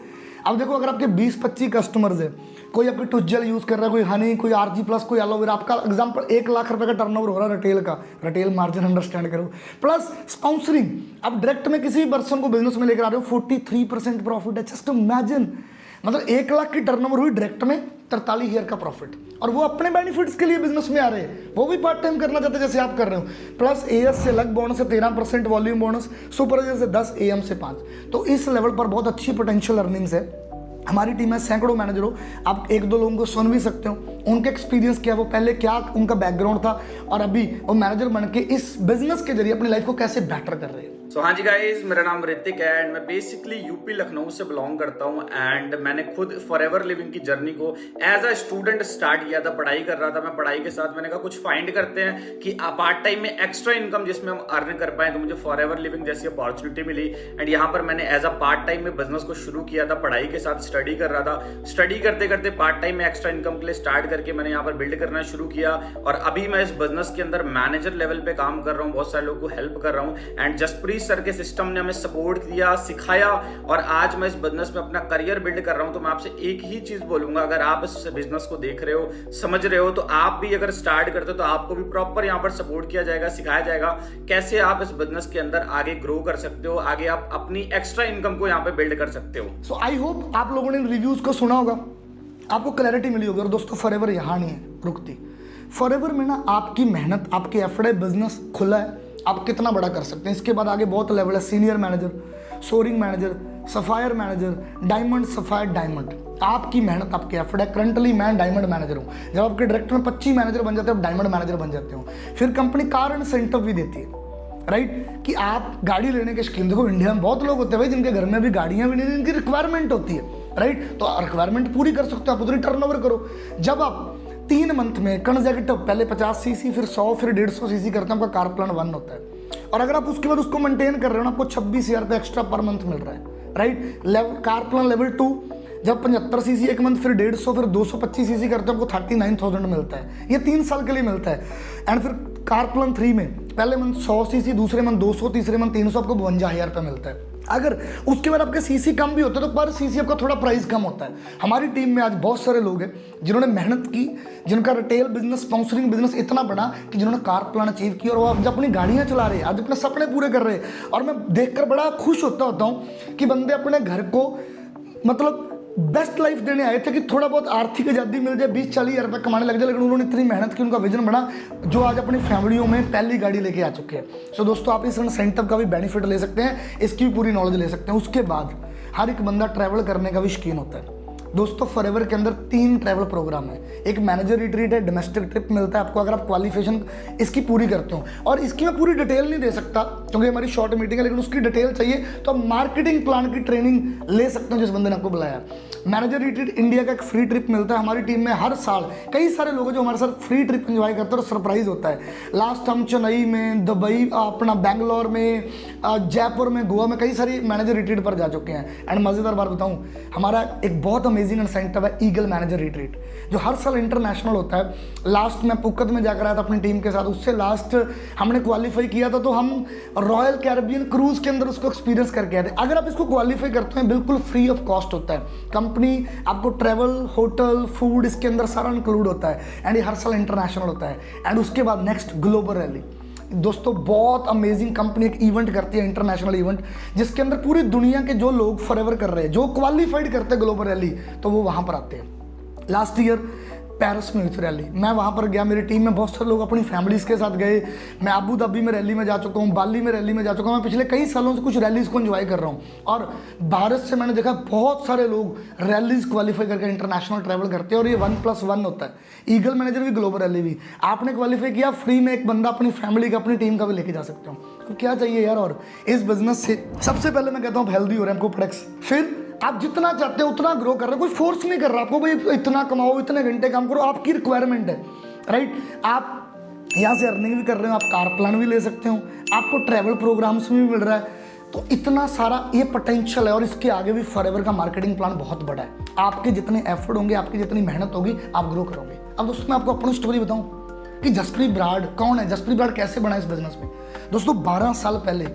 अब देखो अगर आपके 20-25 कस्टमर्स है, कोई आपकी टुज्जल यूज कर रहा है, कोई हनी, कोई आरजी प्लस, कोई एलोवेरा, आपका एग्जांपल 1 लाख रुपए का टर्नओवर हो रहा है रिटेल का, रिटेल मार्जिन अंडरस्टैंड करो, प्लस स्पॉन्सरिंग, अब डायरेक्ट में किसी भी पर्सन को बिजनेस में लेकर आ रहे हो, 43% प्रॉफिट है। जस्ट इमेजिन, मतलब 1 लाख की टर्नओवर हुई, डायरेक्ट में 43,000 का प्रॉफिट, और वो अपने बेनिफिट्स के लिए बिजनेस में आ रहे हैं, वो भी पार्ट टाइम करना चाहते हैं जैसे आप कर रहे हो। प्लस एएस से अलग बोनस है 13% वॉल्यूम बोनस, सुपरवाइजर से 10, एएम से 5। तो इस लेवल पर बहुत अच्छी पोटेंशियल अर्निंग्स है। हमारी टीम में सैकड़ों मैनेजर हो, आप 1-2 लोगों को सुन भी सकते हो, उनके एक्सपीरियंस क्या, वो पहले क्या उनका बैकग्राउंड था और अभी वो मैनेजर बन के इस बिजनेस के जरिए अपनी लाइफ को कैसे बेटर कर रहे हैं। सो हाँ जी गाइज, मेरा नाम ऋतिक है एंड मैं बेसिकली यूपी लखनऊ से बिलोंग करता हूँ। एंड मैंने खुद फॉरएवर लिविंग की जर्नी को एज अ स्टूडेंट स्टार्ट किया था। पढ़ाई कर रहा था मैं, पढ़ाई के साथ मैंने कहा कुछ फाइंड करते हैं कि पार्ट टाइम में एक्स्ट्रा इनकम जिसमें हम अर्न कर पाए। तो मुझे फॉरएवर लिविंग जैसी अपॉर्चुनिटी मिली एंड यहाँ पर मैंने एज अ पार्ट टाइम में बिजनेस को शुरू किया था। पढ़ाई के साथ स्टडी कर रहा था, स्टडी करते करते पार्ट टाइम में एक्स्ट्रा इनकम के लिए स्टार्ट करके मैंने यहाँ पर बिल्ड करना शुरू किया। और अभी मैं इस बिजनेस के अंदर मैनेजर लेवल पे काम कर रहा हूँ, बहुत सारे लोगों को हेल्प कर रहा हूँ। एंड जसप्रीत सर के सिस्टम ने हमें सपोर्ट दिया, सिखाया और आज मैं इस बिजनेस में अपना करियर बिल्ड कर रहा हूं। तो मैं आपसे एक ही चीज बोलूंगा, अगर आप इस बिजनेस को देख रहे हो, समझ रहे हो, तो आप भी अगर स्टार्ट करते हो तो आपको भी प्रॉपर यहां पर सपोर्ट किया जाएगा, सिखाया जाएगा कैसे आप इस बिजनेस के अंदर आगे ग्रो कर सकते हो, आगे आप अपनी एक्स्ट्रा इनकम को यहां पे बिल्ड कर सकते हो। सो आई होप आप लोगों ने रिव्यूज को सुना होगा, आपको क्लैरिटी मिली होगी। और दोस्तों फॉरएवर यहाँ नहीं है रुकती, फॉरएवर में ना आपकी मेहनत, आपकी एफर्ट है, बिजनेस खुला है, आप कितना बड़ा कर सकते हैं। इसके बाद आगे बहुत लेवल है, senior manager, soaring manager, sapphire manager, diamond, sapphire, diamond. आपकी मेहनत, आपके एफर्ट है। करंटली मैं डायमंड मैनेजर हूँ। जब आपके डायरेक्टर में 25 मैनेजर बन जाते हैं, आप डायमंड मैनेजर बन जाते हो। फिर कंपनी कार एंड इंसेंटिव भी देती है, राइट, कि आप गाड़ी लेने के शौकीन। देखो इंडिया में बहुत लोग होते हैं भाई जिनके घर में भी गाड़ियाँ भी नहीं, जिनकी रिक्वायरमेंट होती है, राइट, तो रिक्वायरमेंट पूरी कर सकते हो आप, उतनी टर्नओवर करो। जब आप 3 मंथ में कंसेक्यूटिव पहले 50 सीसी, फिर 100, फिर 150 सीसी करते हैं, आपका कार प्लान 1 होता है। और अगर आप उसके बाद उसको मेंटेन कर रहे हो ना, आपको 26,000 रुपये एक्स्ट्रा पर मंथ मिल रहा है, राइट। कार प्लान लेवल 2 जब 75 सीसी एक मंथ, फिर 150, फिर 225 सीसी करते हो, आपको 39,000 मिलता है। ये 3 साल के लिए मिलता है। एंड फिर कार प्लान 3 में पहले मंथ 100 सीसी, दूसरे मंथ 200, तीसरे मंथ 300, आपको 52,000 रुपये मिलता है। अगर उसके बाद आपके सीसी कम भी होते हैं तो पर सीसी आपका थोड़ा प्राइस कम होता है। हमारी टीम में आज बहुत सारे लोग हैं जिन्होंने मेहनत की, जिनका रिटेल बिजनेस, स्पॉन्सरिंग बिजनेस इतना बड़ा कि जिन्होंने कार प्लान अचीव किया और वो आज अपनी गाड़ियाँ चला रहे हैं, आज अपने सपने पूरे कर रहे हैं। और मैं देखकर बड़ा खुश होता हूँ कि बंदे अपने घर को मतलब बेस्ट लाइफ देने आए थे कि थोड़ा बहुत आर्थिक आज़ादी मिल जाए, 20-40 हज़ार रुपये कमाने लग जाए, लेकिन उन्होंने इतनी मेहनत की, उनका विजन बना, जो आज अपनी फैमिलियों में पहली गाड़ी लेके आ चुके हैं। सो दोस्तों, आप इस इंसेंटिव का भी बेनिफिट ले सकते हैं, इसकी भी पूरी नॉलेज ले सकते हैं। उसके बाद हर एक बंदा ट्रैवल करने का भी शौकीन होता है। दोस्तों, फॉरएवर के अंदर 3 ट्रैवल प्रोग्राम है। एक मैनेजर रिट्रीट है, डोमेस्टिक ट्रिप मिलता है आपको अगर आप क्वालिफिकेशन इसकी पूरी करते हो। और इसकी मैं पूरी डिटेल नहीं दे सकता क्योंकि हमारी शॉर्ट मीटिंग है, लेकिन उसकी डिटेल चाहिए तो आप मार्केटिंग प्लान की ट्रेनिंग ले सकते हो जिस बंदे ने आपको बुलाया। मैनेजर रिट्रीट इंडिया का एक फ्री ट्रिप मिलता है। हमारी टीम में हर साल कई सारे लोग हैं जो हमारे साथ फ्री ट्रिप एंजॉय करते हैं और सरप्राइज होता है। लास्ट हम चेन्नई में, दुबई, अपना बेंगलोर में, जयपुर में, गोवा में कई सारी मैनेजर रिट्रीट पर जा चुके हैं। एंड मज़ेदार बात बताऊँ, हमारा एक बहुत अमेजिंग इंसेंटिव है ईगल मैनेजर रिट्रीट, जो हर साल इंटरनेशनल होता है। लास्ट में पुकत में जाकर आया था अपनी टीम के साथ, उससे लास्ट हमने क्वालिफाई किया था तो हम रॉयल कैरिबियन क्रूज के अंदर उसको एक्सपीरियंस करके आए थे। अगर आप इसको क्वालिफाई करते हैं बिल्कुल फ्री ऑफ कॉस्ट होता है। कंपनी आपको ट्रैवल, होटल, फूड इसके अंदर सारा इंक्लूड होता है एंड ये हर साल इंटरनेशनल होता है। एंड उसके बाद नेक्स्ट ग्लोबल रैली। दोस्तों, बहुत अमेजिंग कंपनी एक इवेंट करती है, इंटरनेशनल इवेंट, जिसके अंदर पूरी दुनिया के जो लोग फॉरएवर कर रहे हैं, जो क्वालिफाइड करते हैं ग्लोबल रैली, तो वो वहाँ पर आते हैं। लास्ट ईयर पेरिस में हुई थी रैली, मैं वहाँ पर गया, मेरी टीम में बहुत सारे लोग अपनी फैमिलीज़ के साथ गए। मैं अबू धाबी में रैली में जा चुका हूँ, बाली में रैली में जा चुका हूँ। मैं पिछले कई सालों से कुछ रैलीज़ को एंजॉय कर रहा हूँ और भारत से मैंने देखा बहुत सारे लोग रैलीज़ क्वालिफाई करके इंटरनेशनल ट्रैवल करते हैं और ये 1+1 होता है। ईगल मैनेजर भी, ग्लोबल रैली भी। आपने क्वालिफाई किया, फ्री में एक बंदा अपनी फैमिली का, अपनी टीम का भी लेके जा सकते हो। तो क्या चाहिए यार। और इस बिजनेस से सबसे पहले मैं कहता हूँ हेल्दी हो रहे हैं आपको प्रोडक्ट्स, फिर आप जितना चाहते हो उतना ग्रो कर रहे हो, कोई फोर्स नहीं कर रहा आपको भाई इतना कमाओ, इतने घंटे काम करो, आपकी रिक्वायरमेंट है, राइट। आप यहाँ से अर्निंग भी कर रहे हो, आप कार प्लान भी ले सकते हो, आपको ट्रैवल प्रोग्राम्स में भी मिल रहा है, तो इतना सारा ये पोटेंशियल है। और इसके आगे भी फॉरएवर का मार्केटिंग प्लान बहुत बड़ा है। आपके जितने एफर्ट होंगे, आपकी जितनी मेहनत होगी, आप ग्रो करोगे। अब दोस्तों, मैं आपको अपनी स्टोरी बताऊँ कि जसप्रीत ब्राड कौन है, जसप्रीत ब्राड कैसे बना इस बिजनेस में। दोस्तों, 12 साल पहले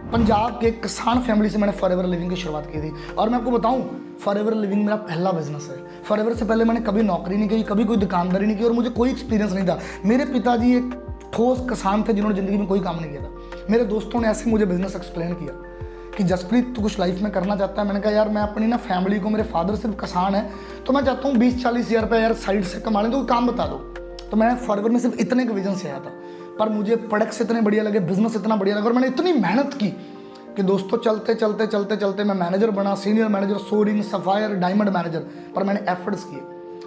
पंजाब के किसान फैमिली से मैंने फॉरएवर लिविंग की शुरुआत की थी। और मैं आपको बताऊं, फॉरएवर लिविंग मेरा पहला बिजनेस है। फॉरएवर से पहले मैंने कभी नौकरी नहीं की, कभी कोई दुकानदारी नहीं की और मुझे कोई एक्सपीरियंस नहीं था। मेरे पिताजी एक ठोस किसान थे जिन्होंने ज़िंदगी में कोई काम नहीं किया था। मेरे दोस्तों ने ऐसे मुझे बिजनेस एक्सप्लेन किया कि जसप्रीत, तू कुछ लाइफ में करना चाहता है। मैंने कहा यार, मैं अपनी ना फैमिली को, मेरे फादर सिर्फ किसान है तो मैं चाहता हूँ 20-40 हज़ार रुपये यार साइड से कमा लें, तो कोई काम बता दो। तो मैं फॉरएवर में सिर्फ इतने के विजन से आया था, पर मुझे प्रोडक्ट्स इतने बढ़िया लगे, बिजनेस इतना बढ़िया लगा और मैंने इतनी मेहनत की कि दोस्तों चलते चलते चलते चलते मैं मैनेजर बना, senior manager, soaring, sapphire, diamond manager. पर मैंने एफर्ट्स किए।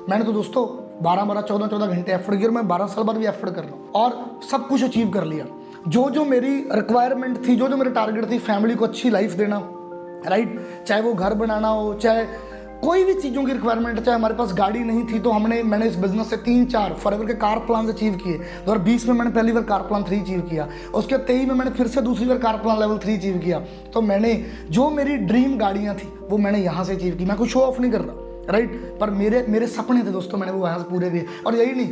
मैंने तो दोस्तों 12-12, 14-14 घंटे एफर्ट किए और मैं 12 साल बाद भी एफर्ट कर रहा हूँ और सब कुछ अचीव कर लिया। जो मेरी रिक्वायरमेंट थी, जो मेरी टारगेट थी, फैमिली को अच्छी लाइफ देना, राइट, चाहे वो घर बनाना हो, चाहे कोई भी चीज़ों की रिक्वायरमेंट, चाहे हमारे पास गाड़ी नहीं थी तो मैंने इस बिजनेस से 3-4 फॉरएवर के कार प्लान अचीव किए। 2020 में मैंने पहली बार कार प्लान 3 अचीव किया, उसके 23 में मैंने फिर से दूसरी बार कार प्लान लेवल 3 अचीव किया। तो मैंने जो मेरी ड्रीम गाड़ियाँ थी वो मैंने यहाँ से अचीव की। मैं कोई शो ऑफ नहीं कर रहा, राइट, पर मेरे सपने थे दोस्तों, मैंने वो यहाँ से पूरे किए। और यही नहीं,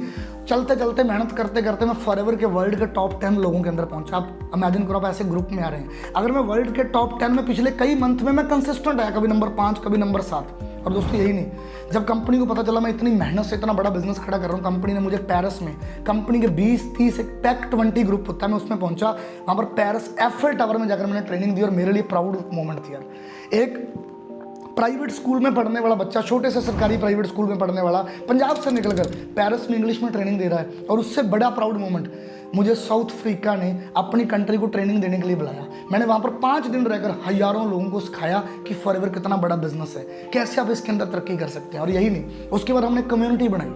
चलते चलते मेहनत करते करते मैं फॉरएवर के वर्ल्ड के टॉप 10 लोगों के अंदर पहुंचा। आप इमेजिन करो, आप ऐसे ग्रुप में आ रहे हैं। अगर मैं वर्ल्ड के टॉप 10 में पिछले कई मंथ में मैं कंसिस्टेंट आया, कभी नंबर 5, कभी नंबर 7। और दोस्तों यही नहीं, जब कंपनी को पता चला मैं इतनी मेहनत से इतना बड़ा बिजनेस खड़ा कर रहा हूँ, कंपनी ने मुझे पेरिस में, कंपनी के 20-30 एक पैक 20 ग्रुप होता है, मैं उसमें पहुंचा। वहाँ पर पेरिस एफएल टावर में जाकर मैंने ट्रेनिंग दी और मेरे लिए प्राउड मोमेंट थी यार। एक प्राइवेट स्कूल में पढ़ने वाला बच्चा, छोटे से सरकारी प्राइवेट स्कूल में पढ़ने वाला, पंजाब से निकलकर पेरिस में इंग्लिश में ट्रेनिंग दे रहा है। और उससे बड़ा प्राउड मोमेंट, मुझे साउथ अफ्रीका ने अपनी कंट्री को ट्रेनिंग देने के लिए बुलाया। मैंने वहाँ पर 5 दिन रहकर हज़ारों लोगों को सिखाया कि फॉरएवर कितना बड़ा बिजनेस है, कैसे आप इसके अंदर तरक्की कर सकते हैं। और यही नहीं, उसके बाद हमने कम्युनिटी बनाई।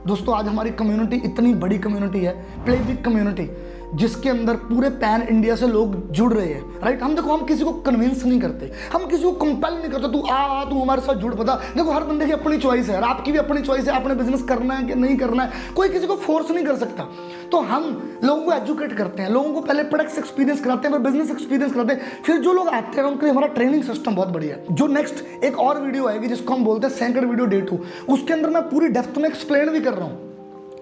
दोस्तों, आज हमारी कम्युनिटी इतनी बड़ी कम्युनिटी है, प्ले बिग कम्युनिटी, जिसके अंदर पूरे पैन इंडिया से लोग जुड़ रहे हैं, राइट। हम देखो, हम किसी को कन्विंस नहीं करते, हम किसी को कंपेल नहीं करते, तू हमारे साथ जुड़। पता देखो, हर बंदे की अपनी चॉइस है, आपकी भी अपनी चॉइस है, आपने बिजनेस करना है कि नहीं करना है, कोई किसी को फोर्स नहीं कर सकता। तो हम लोगों को एजुकेट करते हैं, लोगों को पहले प्रोडक्ट्स एक्सपीरियंस कराते हैं, फिर बिजनेस एक्सपीरियंस कराते हैं, फिर जो लोग आते हैं उनके लिए हमारा ट्रेनिंग सिस्टम बहुत बढ़िया है। जो नेक्स्ट एक और वीडियो आएगी जिसको हम बोलते हैं सेकंड वीडियो डे 2, उसके अंदर मैं पूरी डेप्थ में एक्सप्लेन भी कर रहा हूँ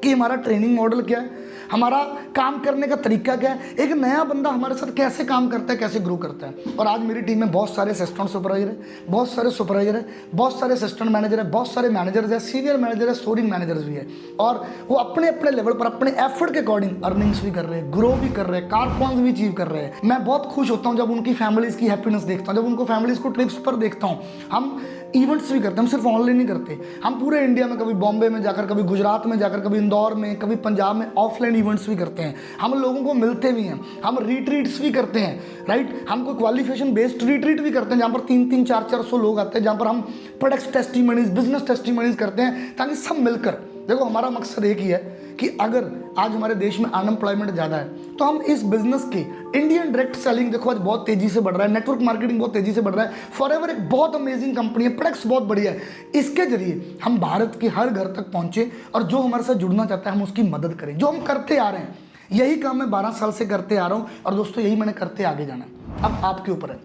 कि हमारा ट्रेनिंग मॉडल क्या है, हमारा काम करने का तरीका क्या है, एक नया बंदा हमारे साथ कैसे काम करता है, कैसे ग्रो करता है। और आज मेरी टीम में बहुत सारे असिस्टेंट सुपरवाइजर है, बहुत सारे सुपरवाइजर है, बहुत सारे असिस्टेंट मैनेजर है, बहुत सारे मैनेजर्स है, सीनियर मैनेजर है, स्टोरिंग मैनेजर्स भी है। और वो अपने अपने लेवल पर अपने एफर्ट के अकॉर्डिंग अर्निंग्स भी कर रहे हैं, ग्रो भी कर रहे हैं, कारपॉन्स भी अचीव कर रहे हैं। मैं बहुत खुश होता हूँ जब उनकी फैमिलीज की हैप्पीनेस देखता हूँ, जब उनको फैमिलीज को ट्रिप्स पर देखता हूँ। हम इवेंट्स भी करते हैं, हम सिर्फ ऑनलाइन नहीं करते, हम पूरे इंडिया में कभी बॉम्बे में जाकर, कभी गुजरात में जाकर, कभी इंदौर में, कभी पंजाब में ऑफलाइन इवेंट्स भी करते हैं। हम लोगों को मिलते भी हैं, हम रिट्रीट्स भी करते हैं, राइट। हम कोई क्वालिफिकेशन बेस्ड रिट्रीट भी करते हैं जहाँ पर 300 400 लोग आते हैं, जहाँ पर हम प्रोडक्ट्स टेस्टिमनीज, बिजनेस टेस्टिमनीज करते हैं, ताकि सब मिलकर, देखो हमारा मकसद एक ही है कि अगर आज हमारे देश में अनएम्प्लॉयमेंट ज़्यादा है तो हम इस बिजनेस के इंडियन डायरेक्ट सेलिंग, देखो आज बहुत तेज़ी से बढ़ रहा है, नेटवर्क मार्केटिंग बहुत तेज़ी से बढ़ रहा है, फॉरएवर एक बहुत अमेजिंग कंपनी है, प्रोडक्ट्स बहुत बढ़िया है, इसके जरिए हम भारत के हर घर तक पहुँचे और जो हमारे साथ जुड़ना चाहता है हम उसकी मदद करें। जो हम करते आ रहे हैं यही काम मैं 12 साल से करते आ रहा हूँ और दोस्तों यही मैंने करते आगे जाना है। अब आपके ऊपर है।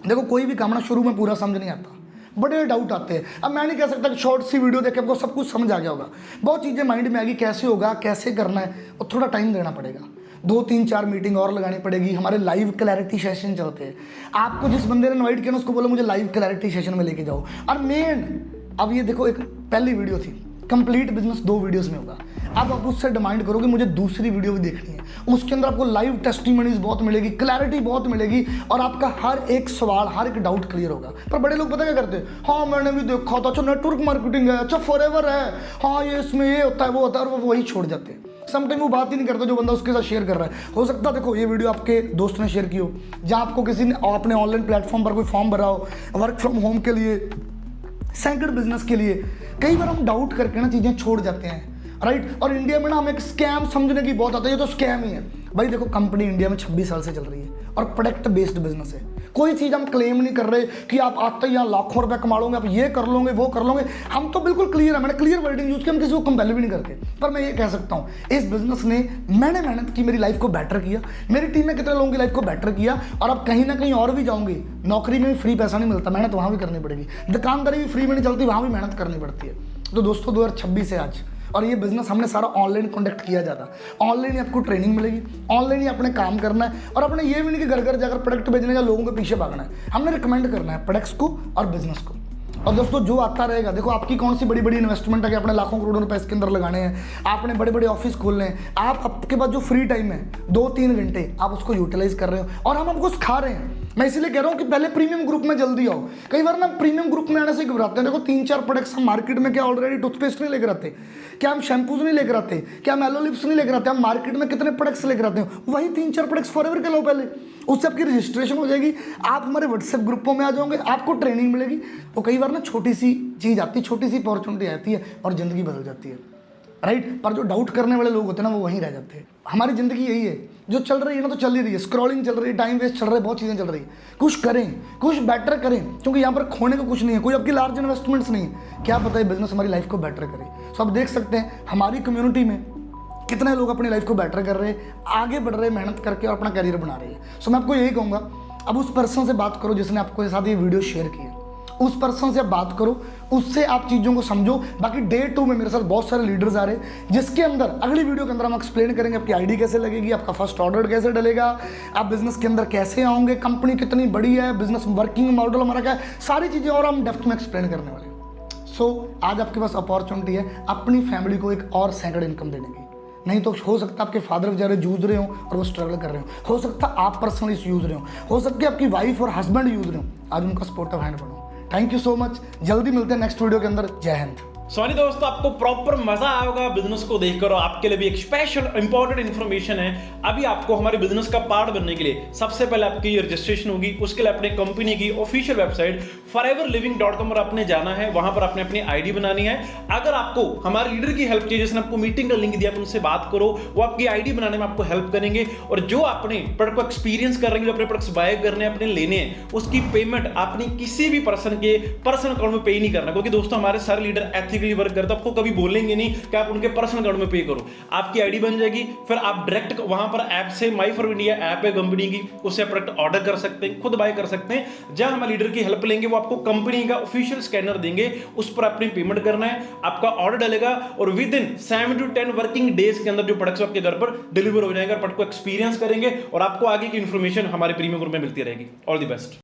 देखो कोई भी काम ना शुरू में पूरा समझ नहीं आता, बड़े डाउट आते हैं। अब मैं नहीं कह सकता कि शॉर्ट सी वीडियो देख के आपको सब कुछ समझ आ गया होगा, बहुत चीज़ें माइंड में आएगी, कैसे होगा, कैसे करना है, और थोड़ा टाइम देना पड़ेगा। 2 3 4 मीटिंग और लगानी पड़ेगी। हमारे लाइव क्लैरिटी सेशन चलते हैं, आपको जिस बंदे ने इन्वाइट किया ना उसको बोलो मुझे लाइव क्लैरिटी सेशन में लेके जाओ। और मेन, अब ये देखो एक पहली वीडियो थी, कंप्लीट बिजनेस 2 वीडियोस में होगा। अब आप उससे डिमांड करोगे मुझे दूसरी वीडियो भी देखनी है, उसके अंदर आपको लाइव टेस्टिमनीज बहुत मिलेगी, क्लैरिटी बहुत मिलेगी और आपका हर एक सवाल, हर एक डाउट क्लियर होगा। पर बड़े लोग पता क्या करते हैं, हाँ मैंने भी देखा था, अच्छा नेटवर्क मार्केटिंग है, अच्छा फॉरएवर है, हाँ ये इसमें ये होता है वो होता है, और वो वही छोड़ जाते हैं। समटाइम वो बात ही नहीं करता जो बंदा उसके साथ शेयर कर रहा है। हो सकता है देखो ये वीडियो आपके दोस्त ने शेयर की हो, जहाँ आपको किसी ने अपने ऑनलाइन प्लेटफॉर्म पर कोई फॉर्म भरा हो वर्क फ्रॉम होम के लिए, सेकंड बिजनेस के लिए। कई बार हम डाउट करके ना चीज़ें छोड़ जाते हैं, राइट। और इंडिया में ना हमें एक स्कैम समझने की बहुत आता है, ये तो स्कैम ही है भाई। देखो कंपनी इंडिया में 26 साल से चल रही है और प्रोडक्ट बेस्ड बिजनेस है। कोई चीज़ हम क्लेम नहीं कर रहे कि आप आते ही यहाँ लाखों रुपए कमा लोगे, आप ये कर लोगे वो कर लोगे। हम तो बिल्कुल क्लियर है, मैंने क्लियर वर्डिंग यूज की, हम किसी को कंपेल भी नहीं करते। पर मैं ये कह सकता हूँ इस बिजनेस ने, मैंने मेहनत की, मेरी लाइफ को बेटर किया, मेरी टीम में कितने लोगों की लाइफ को बेटर किया। और अब कहीं ना कहीं और भी जाऊँगी, नौकरी में भी फ्री पैसा नहीं मिलता, मेहनत वहाँ भी करनी पड़ेगी, दुकानदारी भी फ्री में नहीं चलती, वहाँ भी मेहनत करनी पड़ती है। तो दोस्तों 2026 है आज, और ये बिजनेस हमने सारा ऑनलाइन कंडक्ट किया जाता, ऑनलाइन ही आपको ट्रेनिंग मिलेगी, ऑनलाइन ही अपने काम करना है। और अपने ये भी नहीं कि घर घर जाकर प्रोडक्ट बेचने का लोगों के पीछे भागना है, हमने रिकमेंड करना है प्रोडक्ट्स को और बिजनेस को। और दोस्तों जो आता रहेगा, देखो आपकी कौन सी बड़ी बड़ी इन्वेस्टमेंट है कि अपने लाखों करोड़ों रुपए इसके अंदर लगाने हैं, आपने बड़े बड़े ऑफिस खोलने हैं, आपके पास जो फ्री टाइम है 2-3 घंटे आप उसको यूटिलाइज कर रहे हो और हम आपको सिखा रहे हैं। मैं इसीलिए कह रहा हूँ कि पहले प्रीमियम ग्रुप में जल्दी आओ। कई बार ना प्रीमियम ग्रुप में आने से घबराते हैं। देखो 3-4 प्रोडक्ट्स हम मार्केट में क्या ऑलरेडी टूथपेस्ट नहीं लेकर आते, क्या हम शैम्पूज नहीं लेकर आते, क्या हम एलो लिप्स नहीं लेकर आते, हम मार्केट में कितने प्रोडक्ट्स लेकर आते हैं, वही 3-4 प्रोडक्ट्स फॉरएवर के लो पहले, उससे आपकी रजिस्ट्रेशन हो जाएगी, आप हमारे व्हाट्सएप ग्रुपों में आ जाओगे, आपको ट्रेनिंग मिलेगी। तो कई बार ना छोटी सी चीज़ आती है, छोटी सी अपॉर्चुनिटी आती है और ज़िंदगी बदल जाती है, राइट। पर जो डाउट करने वाले लोग होते हैं ना वो वहीं रह जाते हैं। हमारी ज़िंदगी यही है, जो चल रही है ना तो चल ही रही है, स्क्रॉलिंग चल रही है, टाइम वेस्ट चल रहा है, बहुत चीज़ें चल रही है। कुछ करें, कुछ बेटर करें, क्योंकि यहाँ पर खोने का कुछ नहीं है, कोई आपकी लार्ज इन्वेस्टमेंट्स नहीं है। क्या पता है बिजनेस हमारी लाइफ को बेटर करे। सो आप देख सकते हैं हमारी कम्युनिटी में कितने लोग अपनी लाइफ को बेटर कर रहे हैं, आगे बढ़ रहे हैं मेहनत करके और अपना करियर बना रहे हैं। सो मैं आपको यही कहूँगा, अब उस पर्सन से बात करो जिसने आपको साथ ये वीडियो शेयर की है, उस पर्सन से आप बात करो, उससे आप चीज़ों को समझो। बाकी डे 2 में मेरे साथ बहुत सारे लीडर्स आ रहे हैं, जिसके अंदर अगली वीडियो के अंदर हम एक्सप्लेन करेंगे आपकी आईडी कैसे लगेगी, आपका फर्स्ट ऑर्डर कैसे डलेगा, आप बिजनेस के अंदर कैसे आओगे, कंपनी कितनी बड़ी है, बिजनेस वर्किंग मॉडल हमारा क्या है, सारी चीज़ें और हम डेप्थ में एक्सप्लेन करने वाले हैं। सो आज आपके पास अपॉर्चुनिटी है अपनी फैमिली को एक और सेकंड इनकम देने की। नहीं तो हो सकता है आपके फादर बेचारे जूझ रहे हो और वो स्ट्रगल कर रहे हो सकता है आप पर्सनली यूज रहे हो सकता है आपकी वाइफ और हस्बैंड यूज रहे हो, आज उनका सपोर्टिव हैंड बनो। थैंक यू सो मच, जल्दी मिलते हैं नेक्स्ट वीडियो के अंदर। जय हिंद। सॉरी दोस्तों, आपको प्रॉपर मजा आया होगा बिजनेस को देखकर, और आपके लिए भी एक स्पेशल इंपॉर्टेंट इन्फॉर्मेशन है। अभी आपको हमारे बिजनेस का पार्ट बनने के लिए सबसे पहले आपकी रजिस्ट्रेशन होगी, उसके लिए अपने कंपनी की ऑफिशियल वेबसाइट foreverliving.com पर आपने जाना है, वहां पर आपने अपनी आईडी बनानी है। अगर आपको हमारे लीडर की हेल्प चाहिए, जिसने आपको मीटिंग का लिंक दिया, आप उनसे बात करो, वो आपकी आईडी बनाने में आपको हेल्प करेंगे। और जो अपने प्रोडक्ट को एक्सपीरियंस कर रहे हैं, जो अपने प्रोडक्ट्स बाय करने अपने लेने हैं, उसकी पेमेंट आपने किसी भी पर्सन के पर्सनल अकाउंट में पे नहीं करना, क्योंकि दोस्तों हमारे सारे लीडर एथिकल ऑटोमेटिकली वर्क करता है, आपको कभी बोलेंगे नहीं कि आप उनके पर्सनल अकाउंट में पे करो, आपकी आईडी बन जाएगी, फिर आप डायरेक्ट वहां पर ऐप से माई फॉर इंडिया ऐप है कंपनी की, उससे प्रोडक्ट ऑर्डर कर सकते हैं, खुद बाय कर सकते हैं। जहां हम लीडर की हेल्प लेंगे, वो आपको कंपनी का ऑफिशियल स्कैनर देंगे, उस पर अपनी पेमेंट करना है, आपका ऑर्डर डलेगा और with in 7 to 10 working days के अंदर जो प्रोडक्ट्स आपके घर पर डिलीवर हो जाएंगे और प्रोडक्ट को एक्सपीरियंस करेंगे और आपको आगे की इंफॉर्मेशन हमारे प्रीमियम ग्रुप में मिलती रहेगी। All the best.